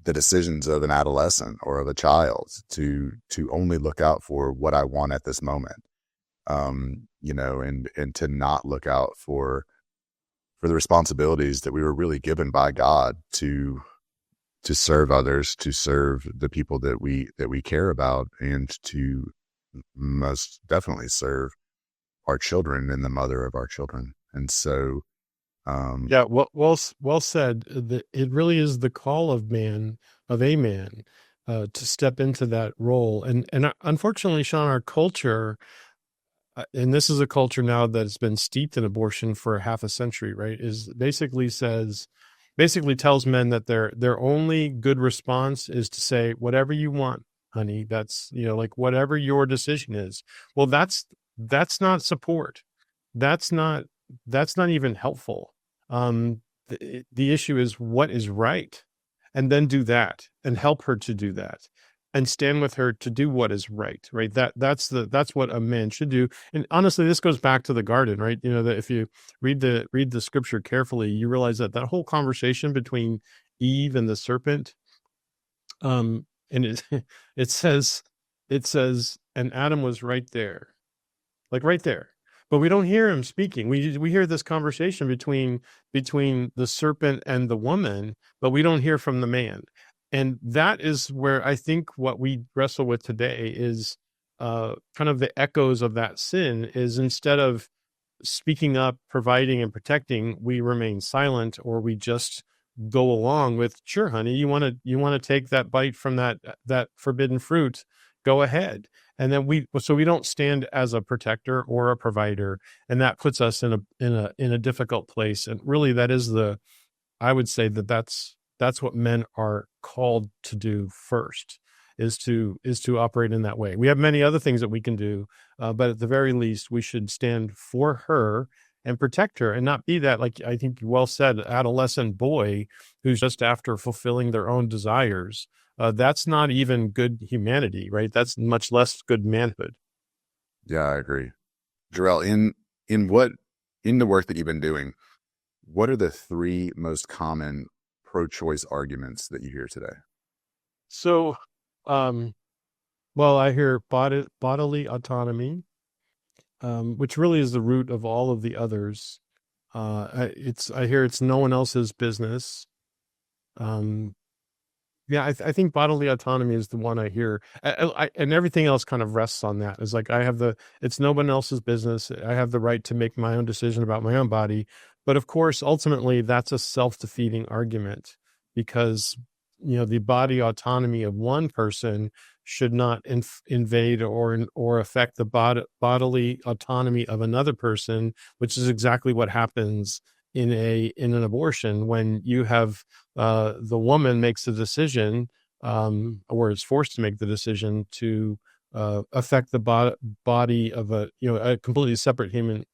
the decisions of an adolescent or of a child to only look out for what I want at this moment. And to not look out for the responsibilities that we were really given by God to serve others, to serve the people that we care about, and to most definitely serve our children and the mother of our children. And so, Yeah, well said. It really is the call of a man, to step into that role. And unfortunately, Sean, our culture, and this is a culture now that's been steeped in abortion for half a century, right? Is basically tells men that their only good response is to say whatever you want, honey. That's like whatever your decision is. Well, that's not support. That's not that's not even helpful. The issue is what is right, and then do that and help her to do that and stand with her to do what is right. Right. That's what a man should do. And honestly, this goes back to the garden, right? That if you read the scripture carefully, you realize that whole conversation between Eve and the serpent, and it it says and Adam was right there, like right there. But we don't hear him speaking. We hear this conversation between the serpent and the woman, but we don't hear from the man. And that is where I think what we wrestle with today is kind of the echoes of that sin. Is instead of speaking up, providing, and protecting, we remain silent, or we just go along with, sure, honey, you want to take that bite from that forbidden fruit, go ahead. And then we don't stand as a protector or a provider, and that puts us in a difficult place. And really, I would say that's what men are called to do first, is to operate in that way. We have many other things that we can do, but at the very least, we should stand for her and protect her, and not be that, like I think you well said, adolescent boy who's just after fulfilling their own desires. That's not even good humanity, right? That's much less good manhood. yeah, I agree. Jor-El, in the work that you've been doing, what are the three most common pro-choice arguments that you hear today? So, um, well, I hear bodily autonomy, which really is the root of all of the others. I hear it's no one else's business. Um, Yeah, I think bodily autonomy is the one I hear, and everything else kind of rests on that. It's like it's no one else's business. I have the right to make my own decision about my own body. But of course, ultimately, that's a self-defeating argument, because the body autonomy of one person should not invade or affect the bodily autonomy of another person, which is exactly what happens in an abortion when you have the woman makes the decision, or is forced to make the decision to affect the body of a completely separate human,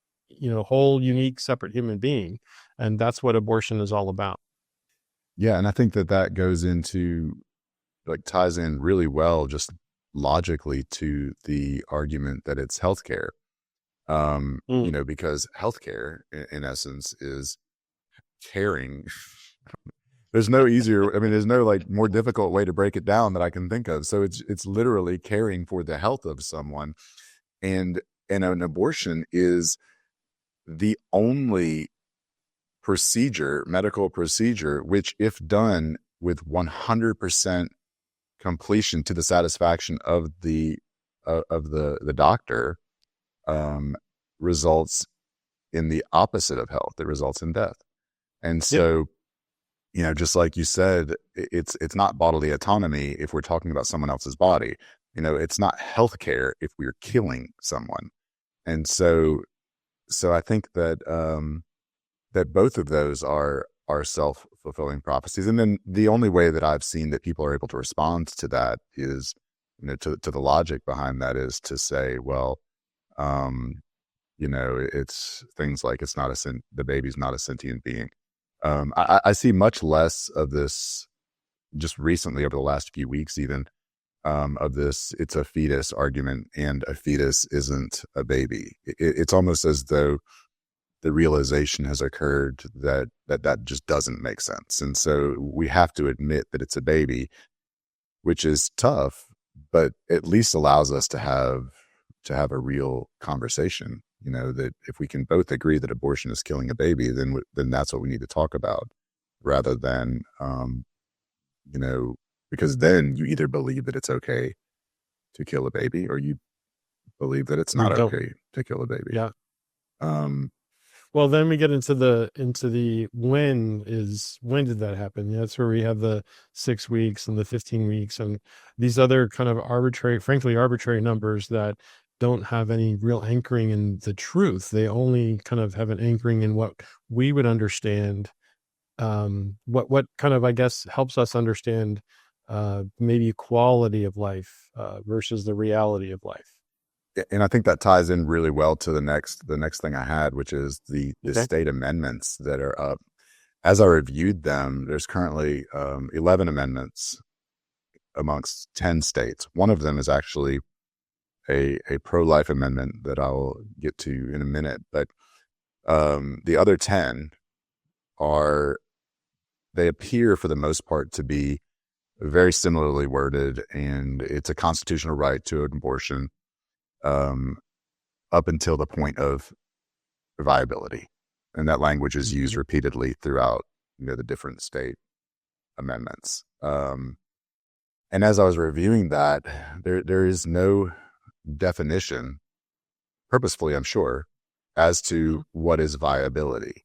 whole, unique, separate human being, and that's what abortion is all about. Yeah, and I think that goes into, like, ties in really well just logically to the argument that it's healthcare. Mm. Because healthcare in essence is caring. There's no like more difficult way to break it down that I can think of. So it's literally caring for the health of someone. And an abortion is the only medical procedure, which, if done with 100% completion to the satisfaction of the doctor, results in the opposite of health. It results in death. And Yep. so just like you said, it's not bodily autonomy if we're talking about someone else's body. It's not healthcare if we're killing someone. And so I think that both of those are self-fulfilling prophecies. And then the only way that I've seen that people are able to respond to that is, to the logic behind that is to say, well, it's things like the baby's not a sentient being. I see much less of this just recently over the last few weeks, even of this, it's a fetus argument, and a fetus isn't a baby. It's almost as though the realization has occurred that just doesn't make sense. And so we have to admit that it's a baby, which is tough, but at least allows us to have a real conversation. That if we can both agree that abortion is killing a baby, then that's what we need to talk about, rather than, because then you either believe that it's okay to kill a baby, or you believe that it's Or not don't. okay to kill a baby. Yeah. Um, Well, then we get into the when did that happen? Yeah, that's where we have the 6 weeks and the 15 weeks and these other kind of frankly arbitrary numbers that don't have any real anchoring in the truth. They only kind of have an anchoring in what we would understand. What kind of, I guess, helps us understand maybe quality of life versus the reality of life. and I think that ties in really well to the next thing I had, which is the Okay. state amendments that are up. As I reviewed them, there's currently 11 amendments amongst 10 states. One of them is actually a pro-life amendment that I'll get to in a minute, but the other 10 they appear for the most part to be very similarly worded, and it's a constitutional right to an abortion up until the point of viability. And that language is used repeatedly throughout, the different state amendments. And as I was reviewing that, there is no definition, purposefully, I'm sure, as to what is viability.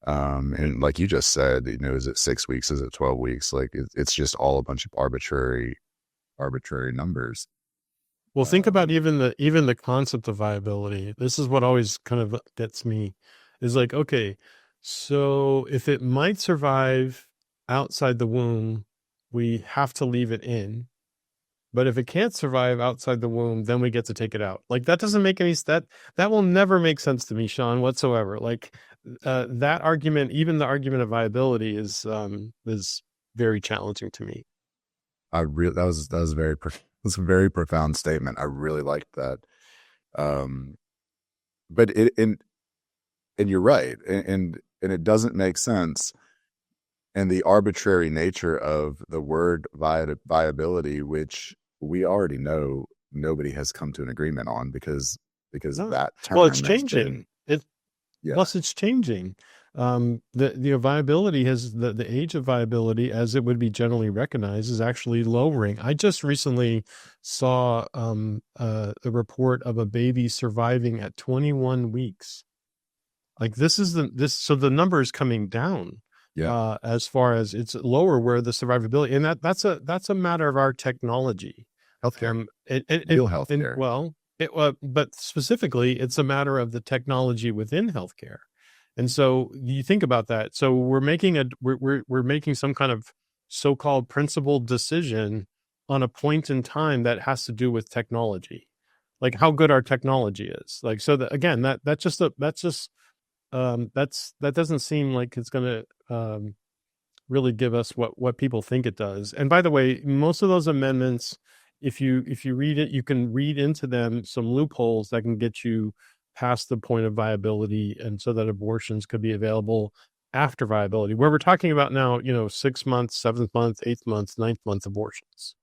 And like you just said, is it 6 weeks? Is it 12 weeks? Like it's just all a bunch of arbitrary numbers. Well, think about even the concept of viability. This is what always kind of gets me, is like, okay, so if it might survive outside the womb, we have to leave it in. But if it can't survive outside the womb, then we get to take it out. Like that doesn't make any that will never make sense to me, Sean, whatsoever. Like that argument, even the argument of viability, is very challenging to me. That was that's a very profound statement. I really liked that. But and you're right, and it doesn't make sense. And the arbitrary nature of the word viability, which we already know nobody has come to an agreement on, because No. that term, Well, it's changing. Yeah. Plus, it's changing. The viability has the age of viability, as it would be generally recognized, is actually lowering. I just recently saw a report of a baby surviving at 21 weeks. Like so the number is coming down. Yeah. As far as it's lower where the survivability, and that's a matter of our technology. Healthcare. Real healthcare. But specifically, it's a matter of the technology within healthcare. And so you think about that. So we're making some kind of so-called principled decision on a point in time that has to do with technology, like how good our technology is. Like, so that, again, that doesn't seem like it's going to really give us what people think it does. And by the way, most of those amendments, if you read it, you can read into them some loopholes that can get you past the point of viability, and so that abortions could be available after viability, where we're talking about now, 6 months, 7th month, 8th month, 9th month abortions.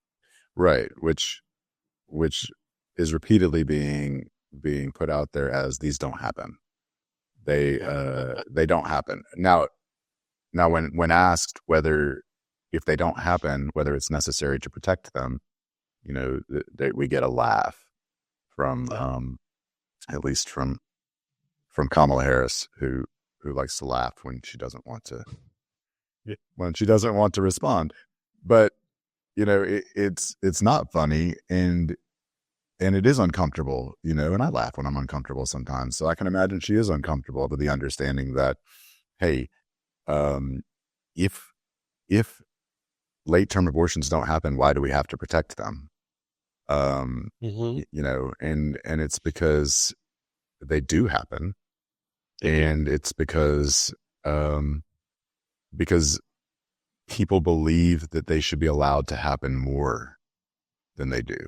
Right. Which is repeatedly being put out there as these don't happen. They don't happen. Now when asked if they don't happen, whether it's necessary to protect them, we get a laugh from at least from Kamala Harris, who likes to laugh when she doesn't want to Yeah. when she doesn't want to respond. But it's not funny, and it is uncomfortable, and I laugh when I'm uncomfortable sometimes. So I can imagine she is uncomfortable, but the understanding that, hey, um, if if late term abortions don't happen, why do we have to protect them? Hmm. And it's because they do happen, They do. and it's um, because people believe that they should be allowed to happen more than they do.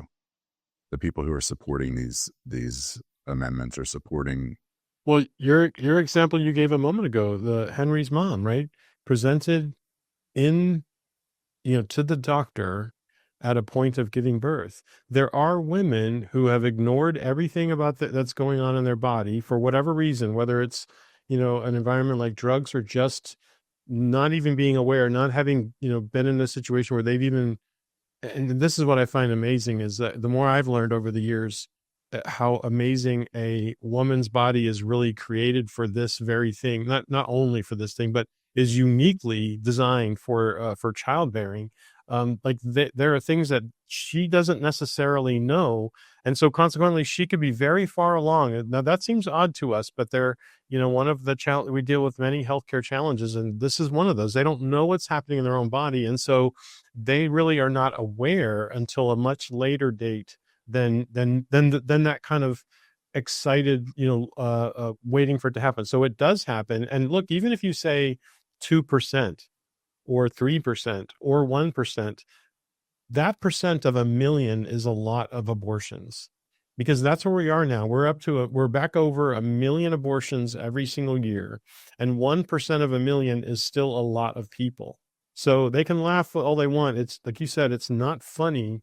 The people who are supporting these amendments are supporting. Well, your example you gave a moment ago, the Henry's mom, right? Presented in, to the doctor at a point of giving birth. There are women who have ignored everything about that's going on in their body for whatever reason, whether it's, an environment like drugs or just not even being aware, not having, been in a situation where they've even, and this is what I find amazing is that the more I've learned over the years, how amazing a woman's body is really created for this very thing, not only for this thing, but is uniquely designed for childbearing. Like there are things that she doesn't necessarily know, and so consequently, she could be very far along. Now that seems odd to us, but they're, one of the challenge we deal with many healthcare challenges, and this is one of those. They don't know what's happening in their own body, and so they really are not aware until a much later date than that kind of excited, waiting for it to happen. So it does happen. And look, even if you say 2% or 3% or 1%, that percent of a million is a lot of abortions, because that's where we are now. We're back over a million abortions every single year, and 1% of a million is still a lot of people. So they can laugh all they want. It's like you said, it's not funny,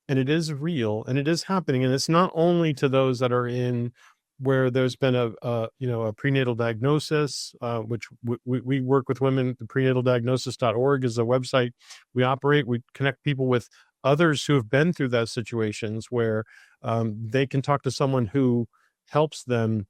and it is real, and it is happening. And it's not only to those that are in where there's been a prenatal diagnosis, which we work with women. The prenataldiagnosis.org is a website we operate. We connect people with others who have been through those situations where they can talk to someone who helps them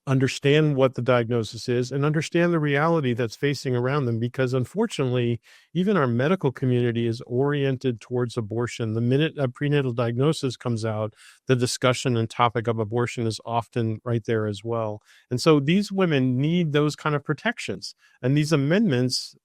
understand what the diagnosis is and understand the reality that's facing around them. Because unfortunately, even our medical community is oriented towards abortion. The minute a prenatal diagnosis comes out, the discussion and topic of abortion is often right there as well. And so these women need those kind of protections. And these amendments,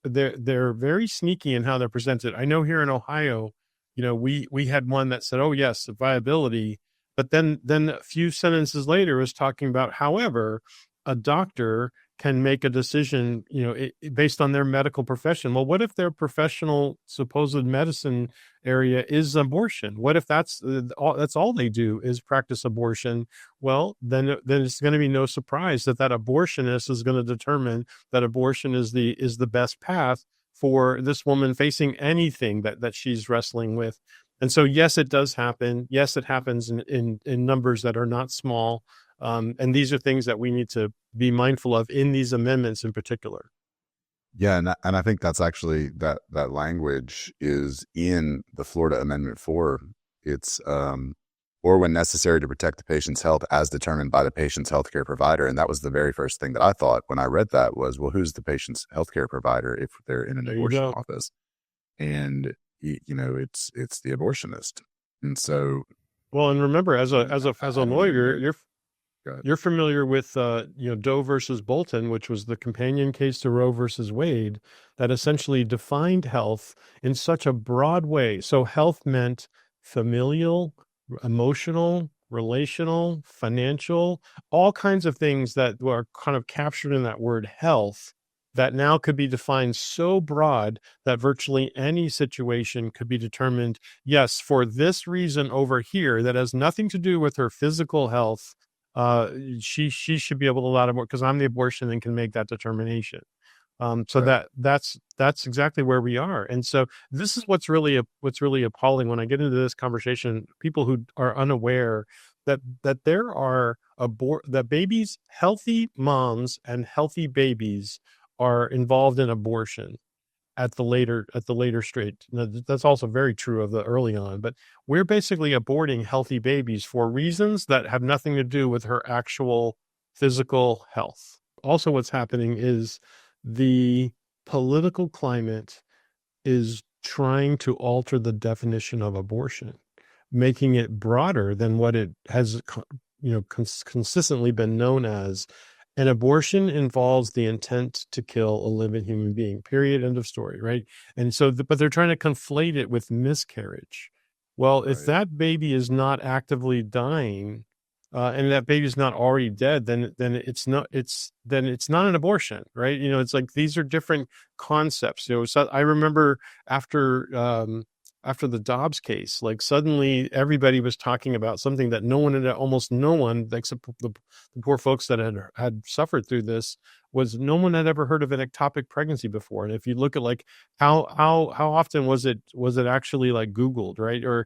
they're very sneaky in how they're presented. I know here in Ohio, we had one that said, "Oh yes, viability," but then a few sentences later was talking about, however, a doctor can make a decision, based on their medical profession. Well, what if their professional supposed medicine area is abortion? What if that's all they do is practice abortion? Well, then it's going to be no surprise that abortionist is going to determine that abortion is the best path for this woman facing anything that she's wrestling with. And so, yes, it does happen. Yes, it happens in numbers that are not small. And these are things that we need to be mindful of in these amendments in particular. Yeah, and I think that's actually that language is in the Florida Amendment 4. It's or when necessary to protect the patient's health as determined by the patient's healthcare provider. And that was the very first thing that I thought when I read that was, well, who's the patient's healthcare provider if they're in an There you abortion go. office? And it's the abortionist. And so, Well, and remember, as a I don't even lawyer, know. Go ahead. you're familiar with Doe versus Bolton, which was the companion case to Roe versus Wade, that essentially defined health in such a broad way. So health meant familial, emotional, relational, financial, all kinds of things that were kind of captured in that word health, that now could be defined so broad that virtually any situation could be determined, yes, for this reason over here that has nothing to do with her physical health, she should be able to allow more because I'm the abortion and can make that determination. So Right. that's exactly where we are. And so this is what's really appalling when I get into this conversation. People who are unaware that there are that babies, healthy moms and healthy babies are involved in abortion at the later stage. That's also very true of the early on, but we're basically aborting healthy babies for reasons that have nothing to do with her actual physical health. Also, what's happening is the political climate is trying to alter the definition of abortion, making it broader than what it has, consistently been known as. An abortion involves the intent to kill a living human being, period, end of story, right? And so, but they're trying to conflate it with miscarriage. Well, if Right. that baby is not actively dying, and that baby's not already dead, then it's not an abortion, right? It's like these are different concepts. So I remember after after the Dobbs case, like suddenly everybody was talking about something that almost no one, except the poor folks that had suffered through this, was no one had ever heard of an ectopic pregnancy before. And if you look at like how often was it actually like Googled, right? Or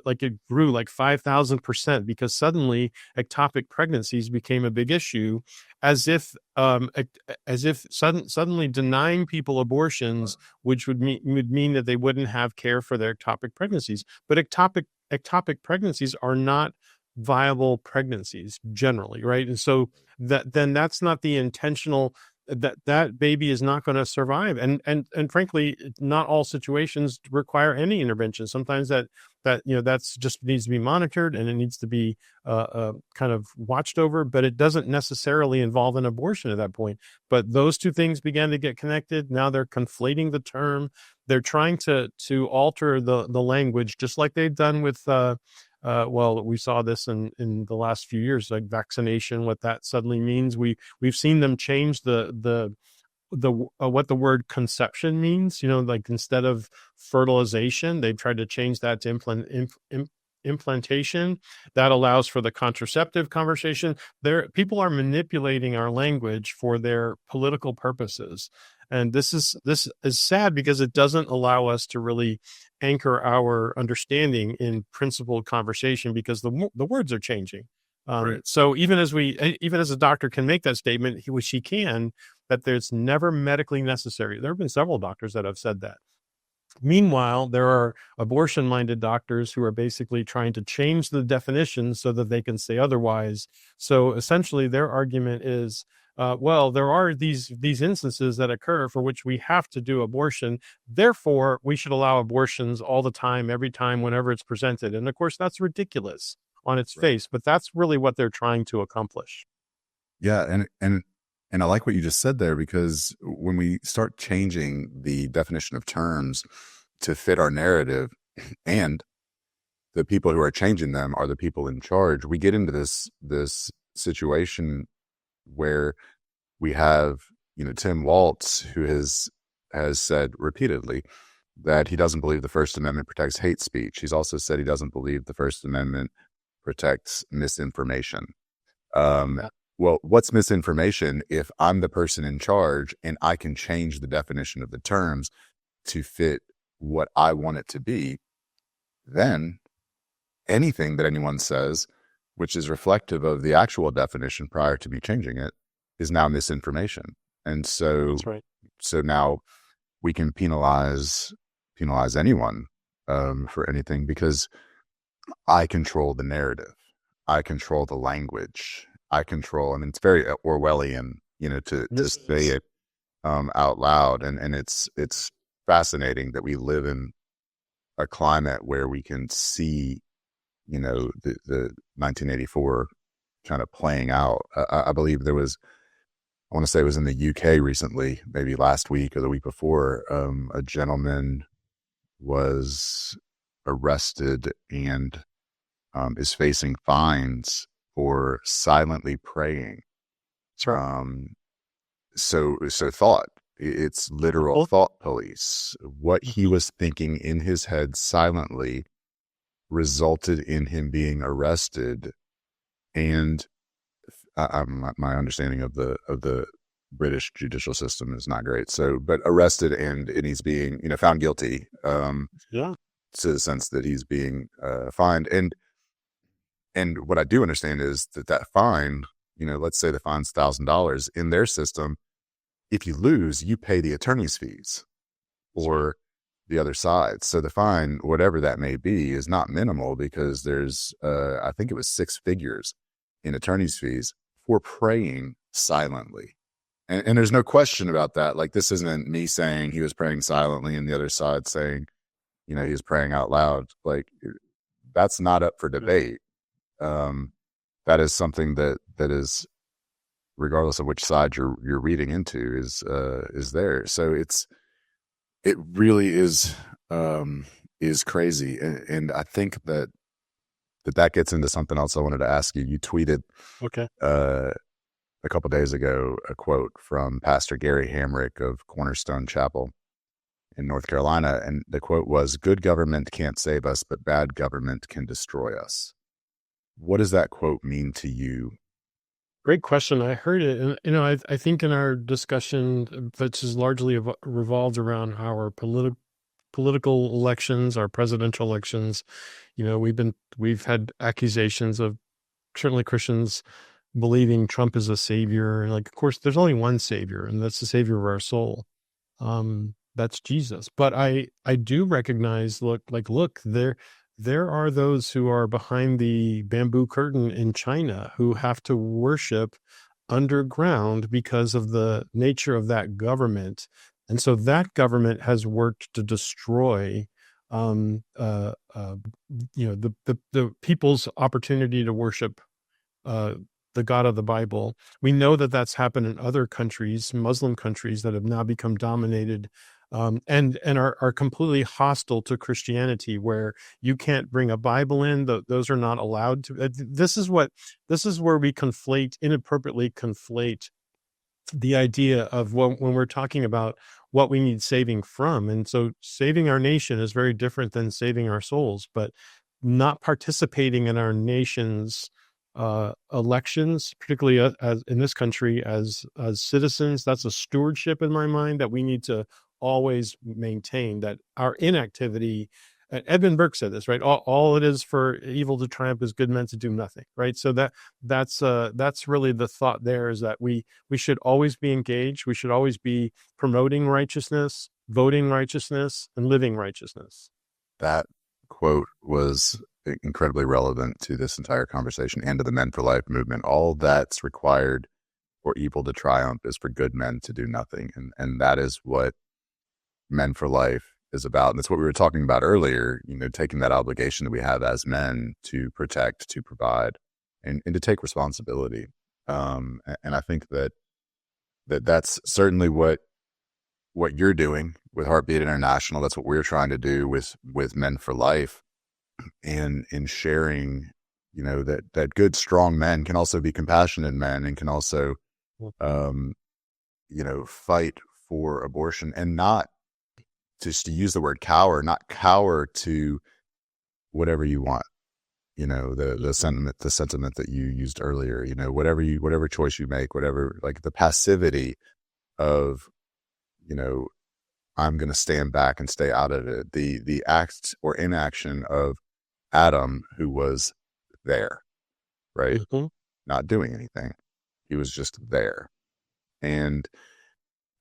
like it grew like 5,000% because suddenly ectopic pregnancies became a big issue, as if suddenly denying people abortions, which would mean that they wouldn't have care for their ectopic pregnancies. But ectopic pregnancies are not viable pregnancies generally, right? And so that's not the intentional, that baby is not going to survive. And frankly, not all situations require any intervention. Sometimes that's just needs to be monitored, and it needs to be kind of watched over, but it doesn't necessarily involve an abortion at that point. But those two things began to get connected. Now they're conflating the term. They're trying to alter the language, just like they've done with well, we saw this in the last few years, like vaccination, what that suddenly means. We've seen them change the what the word conception means. Like instead of fertilization, they've tried to change that to implantation. That allows for the contraceptive conversation. People are manipulating our language for their political purposes. And this is sad because it doesn't allow us to really anchor our understanding in principled conversation, because the words are changing. Right. So even as a doctor can make that statement, which he can, that there's never medically necessary. There have been several doctors that have said that. Meanwhile, there are abortion-minded doctors who are basically trying to change the definition so that they can say otherwise. So essentially, their argument is, well, there are these instances that occur for which we have to do abortion. Therefore, we should allow abortions all the time, every time, whenever it's presented. And of course, that's ridiculous on its Right. face, but that's really what they're trying to accomplish. Yeah, and I like what you just said there, because when we start changing the definition of terms to fit our narrative, and the people who are changing them are the people in charge, we get into this situation where we have, Tim Waltz, who has said repeatedly that he doesn't believe the First Amendment protects hate speech. He's also said he doesn't believe the First Amendment protects misinformation. Yeah. Well, what's misinformation if I'm the person in charge and I can change the definition of the terms to fit what I want it to be? Then anything that anyone says, which is reflective of the actual definition prior to me changing it, is now misinformation. And so, That's right. so now we can penalize anyone for anything, because I control the narrative. I control the language. I mean, it's very Orwellian, to say it out loud. And it's fascinating that we live in a climate where we can see, the 1984 kind of playing out. I believe I want to say it was in the UK recently, maybe last week or the week before, a gentleman was arrested and is facing fines for silently praying. That's right. So it's literal thought police. What he was thinking in his head silently resulted in him being arrested. And my understanding of the British judicial system is not great. So, but arrested and he's being, found guilty. Yeah. To the sense that he's being fined. And what I do understand is that fine, let's say the fine's $1,000 in their system. If you lose, you pay the attorney's fees or the other side. So the fine, whatever that may be, is not minimal, because there's, I think it was 6 figures in attorney's fees for praying silently. And there's no question about that. Like, this isn't me saying he was praying silently and the other side saying, he was praying out loud. Like, that's not up for debate. That is something that is, regardless of which side you're reading into, is there. So it really is crazy. And I think that gets into something else I wanted to ask you. You tweeted Okay. a couple days ago a quote from Pastor Gary Hamrick of Cornerstone Chapel in North Carolina, and the quote was, "Good government can't save us, but bad government can destroy us." What does that quote mean to you? Great question. I heard it, and I think in our discussion, which is largely revolved around our political elections, our presidential elections, we've had accusations of certainly Christians believing Trump is a savior. Like, of course, there's only one savior, and that's the savior of our soul. That's Jesus. But I do recognize, look, there are those who are behind the bamboo curtain in China who have to worship underground because of the nature of that government. And so that government has worked to destroy the people's opportunity to worship the God of the Bible. We know that that's happened in other countries, Muslim countries, that have now become dominated and are completely hostile to Christianity, where you can't bring a Bible in; those are not allowed to. This is where we inappropriately conflate the idea of when we're talking about what we need saving from. And so saving our nation is very different than saving our souls, but not participating in our nation's elections, particularly as in this country as citizens, that's a stewardship in my mind that we need to always maintain, that our inactivity, Edmund Burke said this, right? All it is for evil to triumph is good men to do nothing, right? So that's really the thought there, is that we should always be engaged. We should always be promoting righteousness, voting righteousness, and living righteousness. That quote was incredibly relevant to this entire conversation and to the Men for Life movement. All that's required for evil to triumph is for good men to do nothing. And that is what Men for Life is about. And that's what we were talking about earlier, taking that obligation that we have as men to protect, to provide, and to take responsibility. And I think that's certainly what you're doing with Heartbeat International. That's what we're trying to do with Men for Life, and in sharing, that good, strong men can also be compassionate men and can also, fight for abortion, and not just to use the word cower, not cower to whatever you want, the sentiment that you used earlier, whatever choice you make, whatever, like the passivity of, I'm going to stand back and stay out of it. The act or inaction of Adam, who was there, right? Mm-hmm. Not doing anything. He was just there. And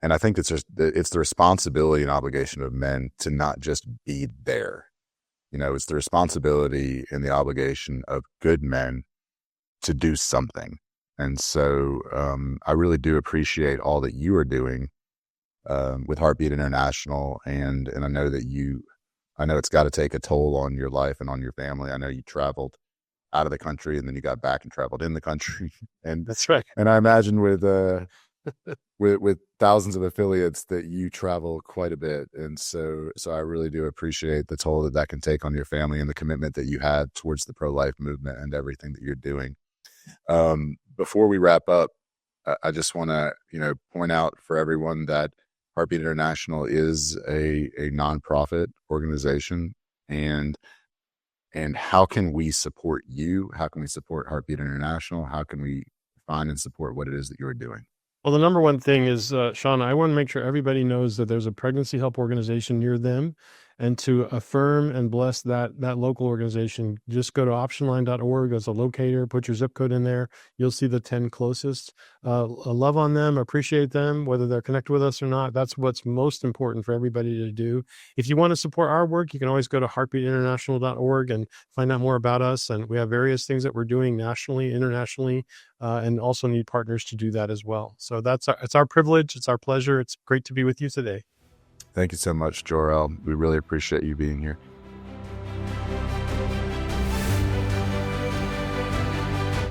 I think it's the responsibility and obligation of men to not just be there. It's the responsibility and the obligation of good men to do something. And so I really do appreciate all that you are doing with Heartbeat International. And I know that I know it's got to take a toll on your life and on your family. I know you traveled out of the country and then you got back and traveled in the country. And that's right. And I imagine with thousands of affiliates that you travel quite a bit. And so I really do appreciate the toll that can take on your family and the commitment that you had towards the pro-life movement and everything that you're doing. Before we wrap up, I just want to, point out for everyone that Heartbeat International is a nonprofit organization, and how can we support you? How can we support Heartbeat International? How can we find and support what it is that you're doing? Well, the number one thing is, Sean, I want to make sure everybody knows that there's a pregnancy help organization near them. And to affirm and bless that local organization, just go to optionline.org as a locator, put your zip code in there. You'll see the 10 closest. Love on them, appreciate them, whether they're connected with us or not. That's what's most important for everybody to do. If you want to support our work, you can always go to heartbeatinternational.org and find out more about us. And we have various things that we're doing nationally, internationally, and also need partners to do that as well. So it's our privilege. It's our pleasure. It's great to be with you today. Thank you so much, Jor-El. We really appreciate you being here.